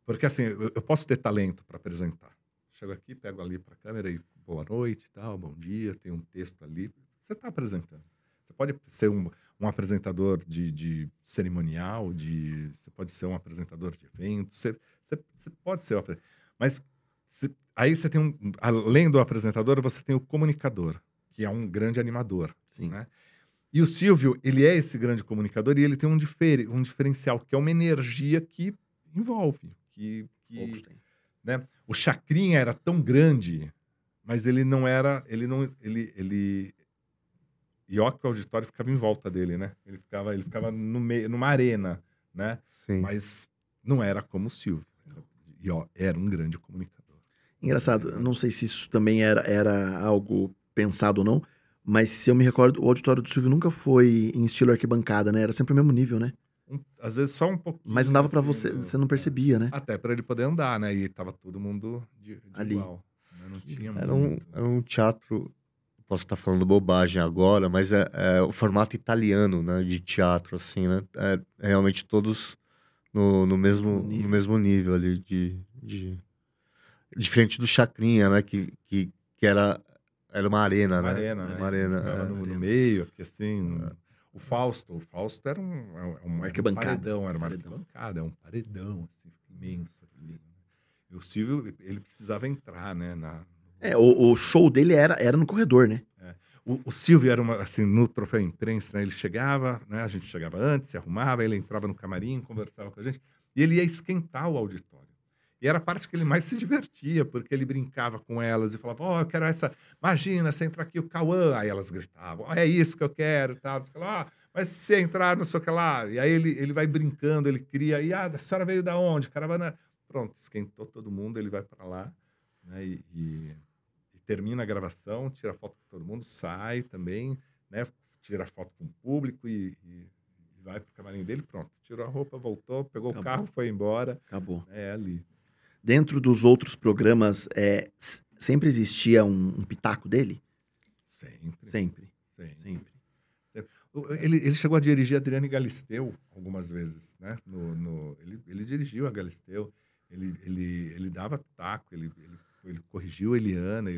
Porque assim, eu posso ter talento para apresentar. chego aqui, pego ali para a câmera e boa noite, tal, bom dia, tem um texto ali. Você está apresentando. Você pode ser um apresentador de cerimonial, você pode ser um apresentador de eventos, você pode ser mas aí você tem além do apresentador, você tem o comunicador, que é um grande animador. Sim. Né? E o Silvio, ele é esse grande comunicador e ele tem um diferencial, que é uma energia que envolve. Poucos têm. Né? O Chacrinha era tão grande, mas ele não era... E ó que o auditório ficava em volta dele, né? Ele ficava no meio, numa arena, né? Sim. Mas não era como o Silvio. E ó, era um grande comunicador. Engraçado, eu não sei se isso também era algo pensado ou não, mas se eu me recordo, o auditório do Silvio nunca foi em estilo arquibancada, né? Era sempre o mesmo nível, né? Às vezes só um pouquinho. Mas não dava pra assim, você não percebia, né? Até para ele poder andar, né? E tava todo mundo de Ali. igual. Né? Não tinha Era muito. um teatro, posso estar falando bobagem agora, mas é o formato italiano, né, de teatro, assim, né? Realmente todos no mesmo nível ali diferente do Chacrinha, né, que era uma arena, Uma né? arena, né? Uma arena, Ficava no arena. meio, aqui assim. O Fausto era um Arquibancada. paredão, era uma Paredão. arquibancada, é um paredão, assim, imenso. Ali. E o Silvio, ele precisava entrar, né? O show dele era no corredor, né? O Silvio era assim, no troféu imprensa, né? Ele chegava, né? A gente chegava antes, se arrumava, ele entrava no camarim, conversava com a gente, e ele ia esquentar o auditório. E era a parte que ele mais se divertia, porque ele brincava com elas e falava, eu quero essa, imagina, você entra aqui o Cauã, aí elas gritavam, é isso que eu quero, tal, mas se você entrar, não sei o que lá, e aí ele vai brincando, ele cria, e a senhora veio da onde? Caravana, pronto, esquentou todo mundo, ele vai para lá, né, e termina a gravação, tira foto com todo mundo, sai também, né, tira foto com o público e vai pro camarim dele, pronto, tirou a roupa, voltou, pegou o carro, foi embora, Acabou. ali. Dentro dos outros programas, sempre existia um pitaco dele? Sempre. Sempre. Ele chegou a dirigir a Adriane Galisteu algumas vezes, né? Ele dirigiu a Galisteu, ele dava pitaco, ele corrigiu a Eliana,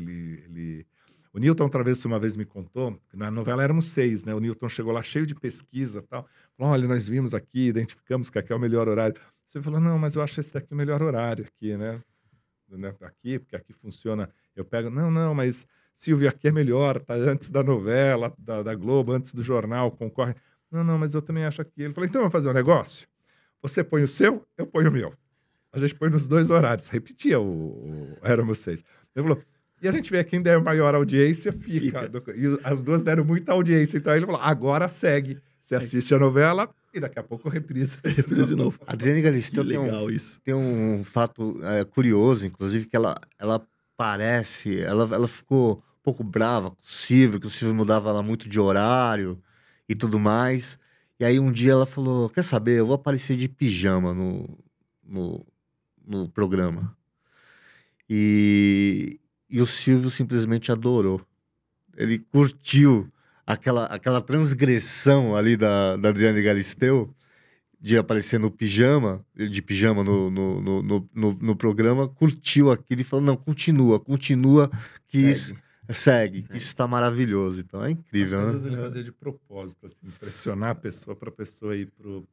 O Newton Travesso uma vez me contou, que na novela éramos 6, né? O Newton chegou lá cheio de pesquisa e tal, falou, olha, nós vimos aqui, identificamos que aqui é o melhor horário. Você falou, não, mas eu acho esse daqui o melhor horário aqui, né? Aqui, porque aqui funciona. Eu pego, não, mas Silvio, aqui é melhor, tá antes da novela, da Globo, antes do jornal, concorre. Não, mas eu também acho aqui. Ele falou, então vamos fazer um negócio? Você põe o seu, eu ponho o meu. A gente põe nos 2 horários. Repetia éramos 6. Ele falou, e a gente vê quem der maior audiência, fica. E as 2 deram muita audiência. Então ele falou, agora segue. Você assiste a novela e daqui a pouco reprisa. Reprisa de novo. A Adriane Galisteu tem um fato curioso, inclusive, que ela parece... Ela ficou um pouco brava com o Silvio, que o Silvio mudava ela muito de horário e tudo mais. E aí um dia ela falou, quer saber, eu vou aparecer de pijama no programa. E o Silvio simplesmente adorou. Ele curtiu aquela transgressão ali da Adriane Galisteu de aparecer de pijama no programa, curtiu aquilo e falou, não, continua, que segue, que isso tá maravilhoso. Então é incrível, às né? vezes ele fazia de propósito, assim, impressionar a pessoa para a pessoa ir pro...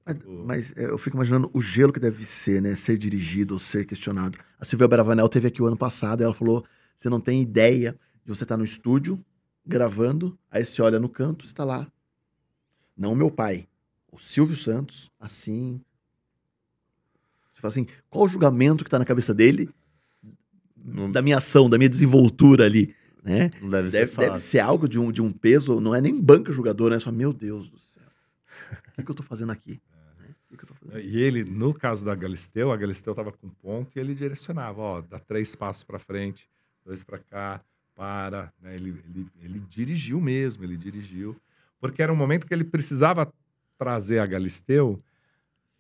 Mas eu fico imaginando o gelo que deve ser, né? Ser dirigido ou ser questionado. A Silvia Bravanel teve aqui o ano passado e ela falou, você não tem ideia de você estar no estúdio, gravando, aí você olha no canto, está lá. Não o meu pai, o Silvio Santos, assim. Você fala assim, qual o julgamento que tá na cabeça dele da minha ação, da minha desenvoltura ali, né? Não deve ser fácil. Deve ser algo de um peso, não é nem banca jogador, né? Você fala, meu Deus do céu, o que eu tô fazendo aqui? O que eu tô fazendo aqui? E ele, no caso da Galisteu, a Galisteu estava com ponto e ele direcionava, dá 3 passos para frente, 2 para cá, né? Ele dirigiu mesmo, porque era um momento que ele precisava trazer a Galisteu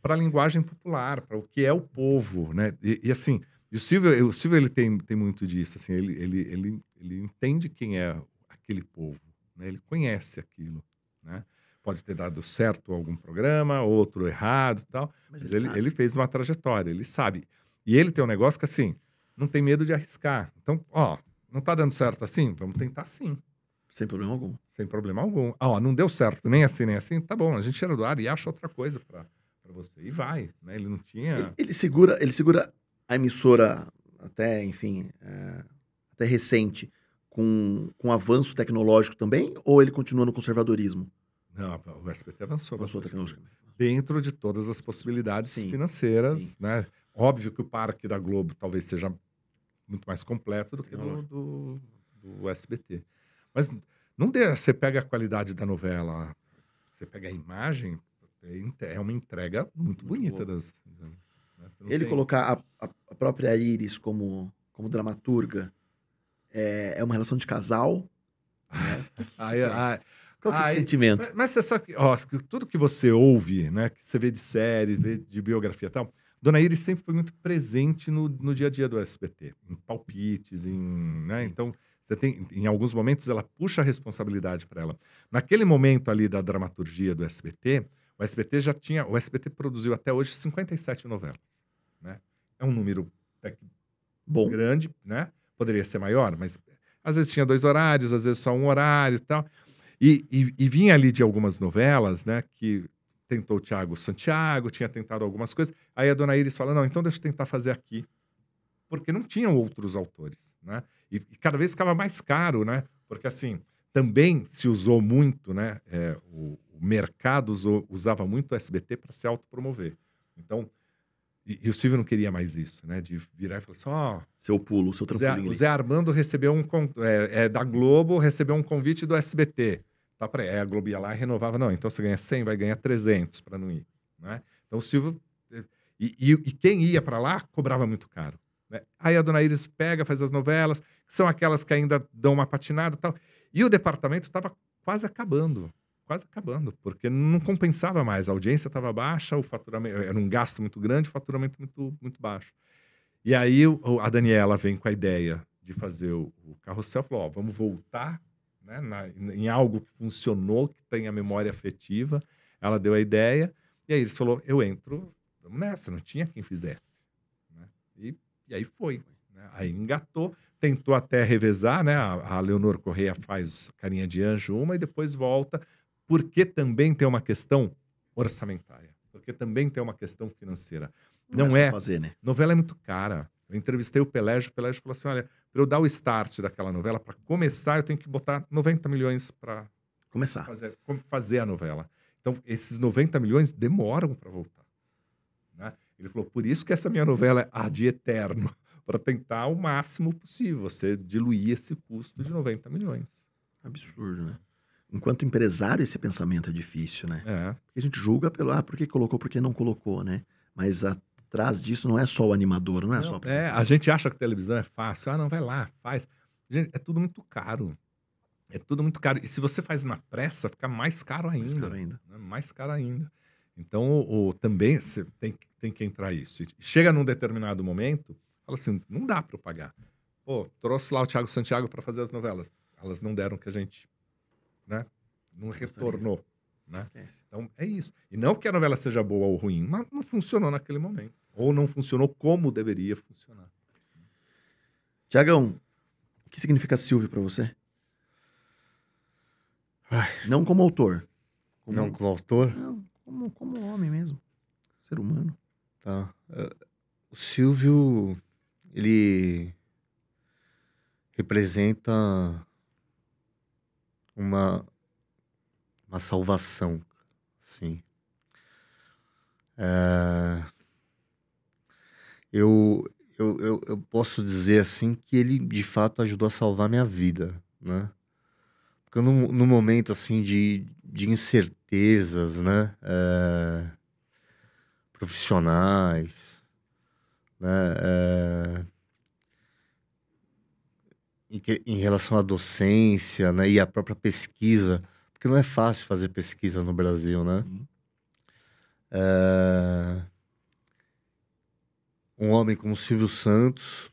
para a linguagem popular, para o que é o povo, né? E assim, o Silvio ele tem muito disso, assim, ele entende quem é aquele povo, né? Ele conhece aquilo, né? Pode ter dado certo algum programa, outro errado e tal, mas ele fez uma trajetória, ele sabe. E ele tem um negócio que, assim, não tem medo de arriscar. Então, ó, não tá dando certo assim? Vamos tentar sim, Sem problema algum. sem problema algum. Ó, não deu certo nem assim, tá bom, a gente tira do ar e acha outra coisa pra você. E vai, né? Ele não tinha... Ele segura a emissora até, enfim, até recente com avanço tecnológico também? Ou ele continua no conservadorismo? Não, o SBT avançou. Avançou bastante. tecnologicamente. Dentro de todas as possibilidades Sim, financeiras, sim. né? Óbvio que o parque da Globo talvez seja muito mais completo do que do SBT. Mas não dê, você pega a qualidade da novela, você pega a imagem, é uma entrega muito bonita boa. das... né? Você não Ele tem- colocar a própria Iris como dramaturga é uma relação de casal? Né? Ai, que é? ai, Qual que é esse ai, sentimento? mas você sabe que, ó, que tudo que você ouve, né? Que você vê de série, vê de biografia e tal, Dona Iris sempre foi muito presente no dia a dia do SBT, em palpites, né? Sim. Então, você tem, em alguns momentos, ela puxa a responsabilidade para ela. Naquele momento ali da dramaturgia do SBT, o SBT produziu até hoje 57 novelas, né? É um número até que Bom, grande, né? Poderia ser maior, mas às vezes tinha 2 horários, às vezes só um horário e tal. E vinha ali de algumas novelas, né? Que tentou o Thiago Santiago, tinha tentado algumas coisas. Aí a Dona Iris fala, não, então deixa eu tentar fazer aqui. Porque não tinham outros autores, né? E cada vez ficava mais caro, né? Porque assim, também se usou muito, né? O mercado usava muito o SBT para se autopromover. Então, e o Silvio não queria mais isso, né? De virar e falar assim, ó, seu pulo, seu o trampolim o ali. Zé Armando recebeu da Globo, recebeu um convite do SBT. Tá pra, a Globo ia lá e renovava. Não, então você ganha 100, vai ganhar 300 para não ir. Né? Então o Silvio... E quem ia para lá cobrava muito caro. Né? Aí a Dona Iris pega, faz as novelas, que são aquelas que ainda dão uma patinada e tal. E o departamento estava quase acabando, porque não compensava mais. A audiência estava baixa, o faturamento era um gasto muito grande, o faturamento muito, muito baixo. E aí a Daniela vem com a ideia de fazer o Carrossel, falou, ó, vamos voltar, né, em algo que funcionou, que tem a memória afetiva. Ela deu a ideia, e aí eles falou, eu entro, vamos nessa, não tinha quem fizesse. Né? E aí foi. Né? Aí engatou, tentou até revezar, né? A Leonor Correia faz Carinha de Anjo uma e depois volta, porque também tem uma questão orçamentária, porque também tem uma questão financeira. Não só é. fazer, né? Novela é muito cara. Eu entrevistei o Pelégio falou assim, olha, para eu dar o start daquela novela, para começar, eu tenho que botar 90 milhões para Começar. fazer a novela. Então, esses 90 milhões demoram para voltar. Né? Ele falou, por isso que essa minha novela é de eterno, para tentar o máximo possível, você diluir esse custo de 90 milhões. Absurdo, né? Enquanto empresário, esse pensamento é difícil, né? É. Porque a gente julga pelo, por que colocou, por que não colocou, né? Mas atrás disso não é só o animador, não é só o apresentador. A gente acha que televisão é fácil. Ah, não, vai lá, faz. Gente, é tudo muito caro. É tudo muito caro. E se você faz na pressa, fica mais caro ainda. Mais caro ainda. Né? Mais caro ainda. Então, também você tem que entrar isso. E chega num determinado momento, fala assim, não dá para eu pagar. Pô, trouxe lá o Thiago Santiago para fazer as novelas. Elas não deram o que a gente, né, não retornou. Né? Esquece. Então, é isso. E não que a novela seja boa ou ruim, mas não funcionou naquele momento. Ou não funcionou como deveria funcionar. Tiagão, o que significa Silvio pra você? Ai. Não como autor. Não como autor? Não, como homem mesmo. Ser humano. Tá. O Silvio, ele representa uma salvação, sim. Eu posso dizer assim que ele de fato ajudou a salvar minha vida, né? Porque no momento assim de incertezas, né? Profissionais, né? Em relação à docência, né? E à própria pesquisa, porque não é fácil fazer pesquisa no Brasil, né? Sim. Um homem como Silvio Santos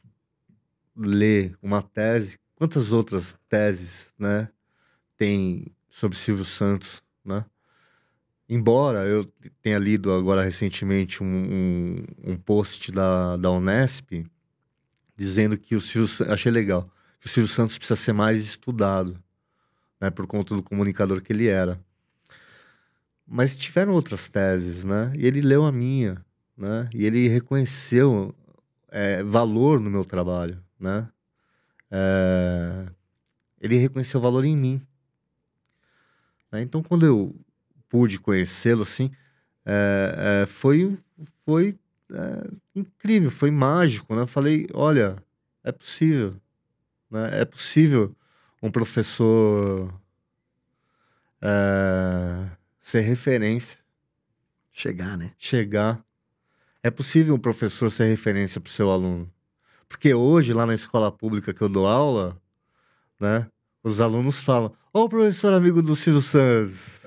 lê uma tese, quantas outras teses, né, tem sobre Silvio Santos, né? Embora eu tenha lido agora recentemente um post da Unesp dizendo que o Silvio Santos... Achei legal. Que o Silvio Santos precisa ser mais estudado, né? Por conta do comunicador que ele era. Mas tiveram outras teses, né? E ele leu a minha, né? E ele reconheceu valor no meu trabalho, né? Ele reconheceu valor em mim. Né? Então, quando eu pude conhecê-lo, assim, foi incrível, foi mágico, né? Eu falei, olha, é possível, né? É possível um professor ser referência. Chegar, né? Chegar. É possível um professor ser referência para o seu aluno. Porque hoje, lá na escola pública que eu dou aula, né, os alunos falam, ó o professor amigo do Silvio Santos.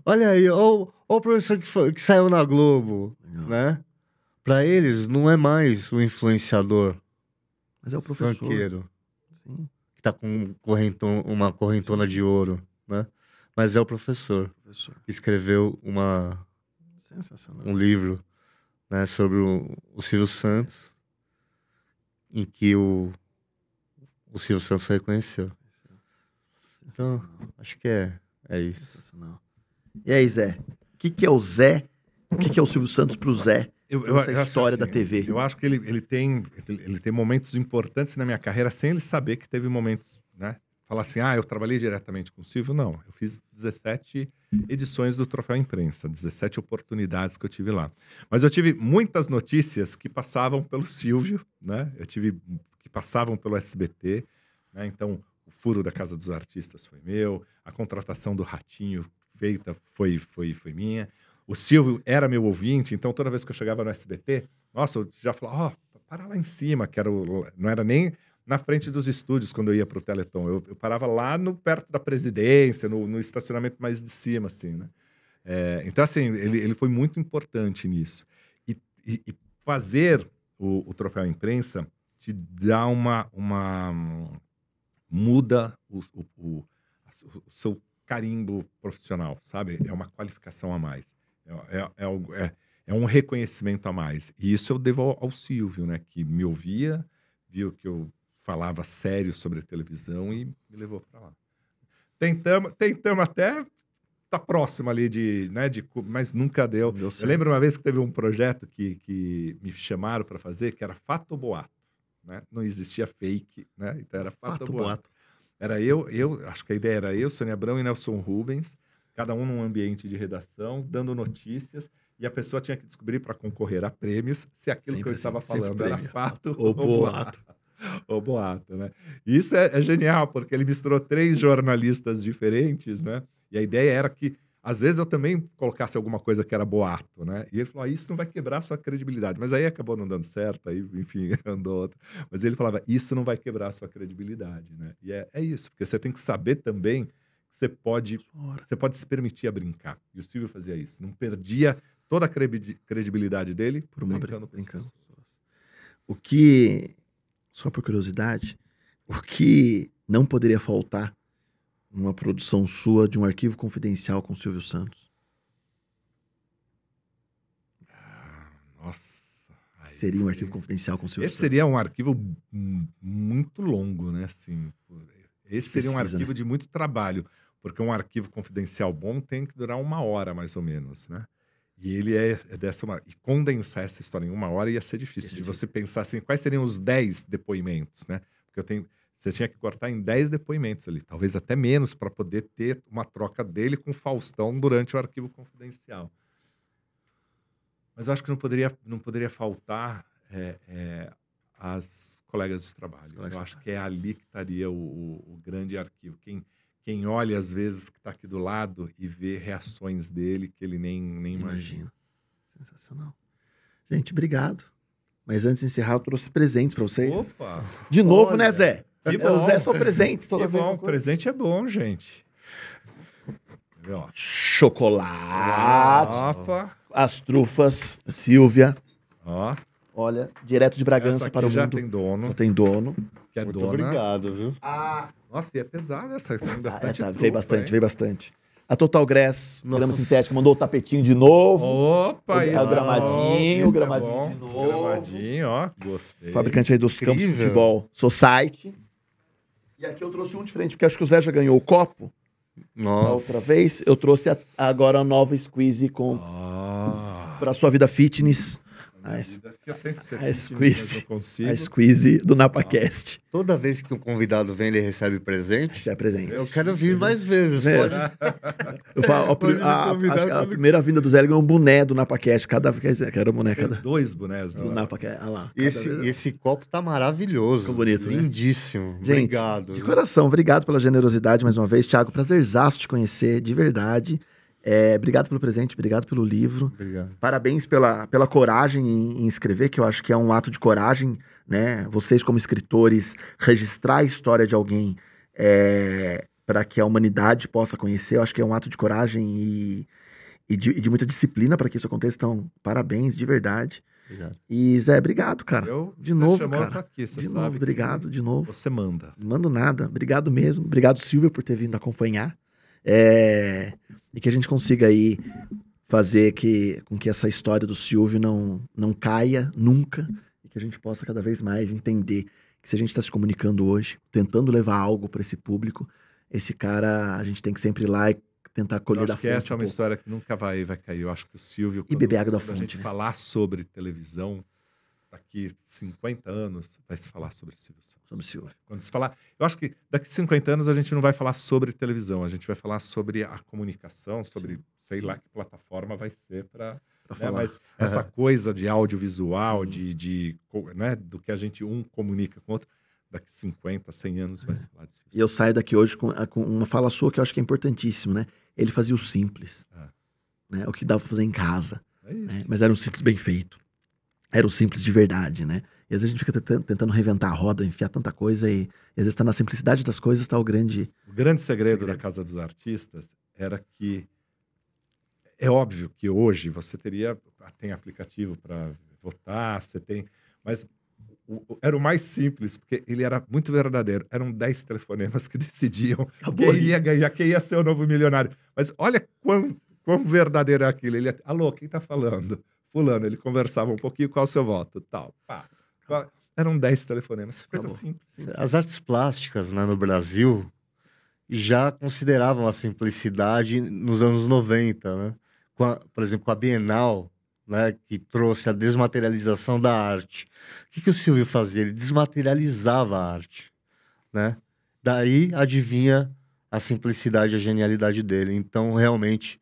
Olha aí, ó o professor que saiu na Globo. Né? Para eles, não é mais o influenciador. Mas é o professor. Funkeiro. Sim. Que tá com uma correntona de ouro, né? Mas é o professor. Que escreveu Sensacional. um livro, né, sobre o Silvio Santos, em que o Silvio Santos reconheceu. Então, acho que é isso. Sensacional. E aí, Zé? O que é o Zé? O que é o Silvio Santos pro Zé? Essa história da TV. Eu acho que ele tem momentos importantes na minha carreira sem ele saber que teve momentos, né? Falar assim, eu trabalhei diretamente com o Silvio. Não, eu fiz 17 edições do Troféu Imprensa, 17 oportunidades que eu tive lá. Mas eu tive muitas notícias que passavam pelo Silvio, né? Que passavam pelo SBT, né? Então, o furo da Casa dos Artistas foi meu, a contratação do Ratinho feita foi minha. O Silvio era meu ouvinte, então toda vez que eu chegava no SBT, nossa, eu já falava, para lá em cima, não era nem na frente dos estúdios quando eu ia para o Teleton. Eu parava lá perto da presidência, no estacionamento mais de cima, assim, né? Então, assim, ele foi muito importante nisso. E fazer o Troféu Imprensa te dá muda o seu carimbo profissional, sabe? É uma qualificação a mais. É um reconhecimento a mais. E isso eu devo ao Silvio, né? Que me ouvia, viu que eu falava sério sobre a televisão e me levou para lá. Tentamos até tá próximo ali mas nunca deu. Eu lembro uma vez que teve um projeto que me chamaram para fazer, que era Fato ou Boato, né? Não existia fake, né? Então era Fato ou Boato. Era eu, acho que a ideia era eu, Sônia Abrão e Nelson Rubens, cada um num ambiente de redação, dando notícias, e a pessoa tinha que descobrir para concorrer a prêmios se aquilo que eu estava falando era fato ou boato. Ou boato, né? E isso é genial, porque ele misturou 3 jornalistas diferentes, né? E a ideia era que, às vezes, eu também colocasse alguma coisa que era boato, né? E ele falou, isso não vai quebrar a sua credibilidade. Mas aí acabou não dando certo, aí, enfim, andou outro. Mas ele falava, isso não vai quebrar a sua credibilidade, né? E é isso, porque você tem que saber também que você pode se permitir a brincar. E o Silvio fazia isso. Não perdia toda a credibilidade dele por brincando. O que, só por curiosidade, o que não poderia faltar numa produção sua de um arquivo confidencial com o Silvio Santos? Nossa. Seria um arquivo confidencial com o Silvio Santos? Esse seria um arquivo muito longo, né? Assim, esse seria um arquivo de muito trabalho, porque um arquivo confidencial bom tem que durar 1 hora, mais ou menos, né? E ele é dessa e condensar essa história em 1 hora ia ser difícil. Se você pensar assim, quais seriam os 10 depoimentos, né? Porque você tinha que cortar em 10 depoimentos ali, talvez até menos, para poder ter uma troca dele com o Faustão durante o arquivo confidencial. Mas eu acho que não poderia faltar as colegas de trabalho. Eu acho que é ali que estaria o grande arquivo. Quem olha, às vezes, que está aqui do lado e vê reações dele que ele nem imagina. Sensacional. Gente, obrigado. Mas antes de encerrar, eu trouxe presentes para vocês. Opa! De novo, né, Zé? Que bom. O Zé é só presente. Que bom, presente é bom, gente. Chocolate. Opa! As trufas, Silvia. Ó. Olha, direto de Bragança para o mundo. Já tem dono. Já tem dono. Que é Muito dona. obrigado, viu? Nossa, e é pesada essa. Tem bastante trufa, veio bastante. A Total Grass, Nossa. grama sintética, mandou o tapetinho de novo. Opa, É o gramadinho, isso o gramadinho bom. de novo. Gramadinho, ó, gostei. Fabricante aí dos campos de Incrível. futebol, Society. E aqui eu trouxe um diferente, porque acho que o Zé já ganhou o copo da Nossa. outra vez. Eu trouxe agora a nova Squeeze para sua vida fitness. Eu tenho que ser a fitness, squeeze. mas eu consigo. A Squeeze do NapaCast. Toda vez que um convidado vem, ele recebe presente. Esse é presente. Eu quero vir mais vezes. É. Pode... Eu falo, Pode me convidar acho que a quando- primeira vinda do Zé ele ganhou um boné do NapaCast. Cada vez que era boneca Tem 2 bonés do lá. NapaCast. Olha lá. E esse copo tá maravilhoso. Ficou bonito, né? Lindíssimo. Gente, Obrigado. de coração, obrigado pela generosidade mais uma vez. Thiago, prazerzaço te conhecer, de verdade. Obrigado pelo presente, obrigado pelo livro. Obrigado. Parabéns pela coragem em escrever, que eu acho que é um ato de coragem, né? Vocês, como escritores, registrar a história de alguém para que a humanidade possa conhecer, eu acho que é um ato de coragem e de muita disciplina para que isso aconteça. Então, parabéns, de verdade. Obrigado. E, Zé, obrigado, cara. Você novo, chamou, eu tô cara. aqui, você De sabe novo, que obrigado, de novo. Você manda. Não mando nada. Obrigado mesmo. Obrigado, Silvia, por ter vindo acompanhar. E que a gente consiga aí fazer com que essa história do Silvio não caia nunca e que a gente possa cada vez mais entender que se a gente está se comunicando hoje, tentando levar algo para esse público, esse cara, a gente tem que sempre ir lá e tentar Eu colher da acho que fonte. essa é uma um pouco. história que nunca vai cair. Eu acho que o Silvio, E beber água da quando a fonte, gente né? falar sobre televisão, daqui 50 anos, vai se falar sobre o Silvio Santos. Sobre o Silvio. Quando se falar, eu acho que daqui 50 anos a gente não vai falar sobre televisão, a gente vai falar sobre a comunicação, sobre sei lá que plataforma vai ser para Falar. mas essa coisa de audiovisual, né, do que a gente comunica com o outro, daqui 50, 100 anos vai se falar disso. E eu saio daqui hoje com uma fala sua que eu acho que é importantíssimo, né? Ele fazia o simples, né? O que dava pra fazer em casa, É isso. né? Mas era um simples bem feito. Era o simples de verdade, né? E às vezes a gente fica tentando reventar a roda, enfiar tanta coisa e às vezes tá na simplicidade das coisas, tá o grande... O grande segredo da Casa dos Artistas era que é óbvio que hoje você tem aplicativo para votar, você tem, mas era o mais simples, porque ele era muito verdadeiro. Eram 10 telefonemas que decidiam Acabou. quem ia ganhar, quem ia ser o novo milionário. Mas olha quão verdadeiro é aquilo. Alô, quem tá falando? Fulano, ele conversava um pouquinho, qual é o seu voto? Tal. Pá. Eram 10 telefonemas. Coisa Acabou. simples. As artes plásticas, né, no Brasil já consideravam a simplicidade nos anos 90, né? Por exemplo, com a Bienal, né, que trouxe a desmaterialização da arte. O que o Silvio fazia? Ele desmaterializava a arte, né? Daí adivinha a simplicidade e a genialidade dele. Então, realmente,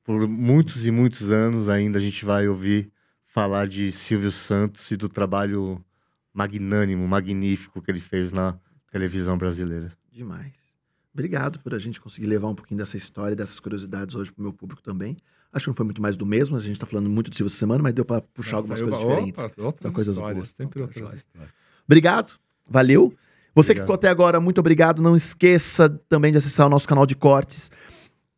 por muitos e muitos anos ainda a gente vai ouvir falar de Silvio Santos e do trabalho magnânimo, magnífico que ele fez na televisão brasileira. Demais. Obrigado por a gente conseguir levar um pouquinho dessa história, dessas curiosidades hoje pro meu público também. Acho que não foi muito mais do mesmo, a gente tá falando muito do Silvio essa semana, mas deu pra puxar algumas coisas diferentes. Outras São coisas histórias, boas. sempre Então, tá outras jóia. histórias. Obrigado, valeu. Você que Obrigado. ficou até agora, muito obrigado. Não esqueça também de acessar o nosso canal de cortes.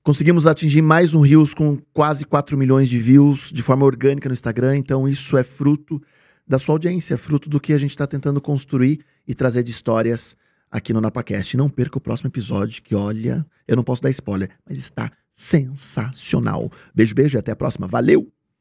Conseguimos atingir mais um Reels com quase 4 milhões de views de forma orgânica no Instagram, então isso é fruto da sua audiência, é fruto do que a gente está tentando construir e trazer de histórias aqui no NapaCast. Não perca o próximo episódio, que olha, eu não posso dar spoiler, mas está sensacional. Beijo, beijo e até a próxima. Valeu!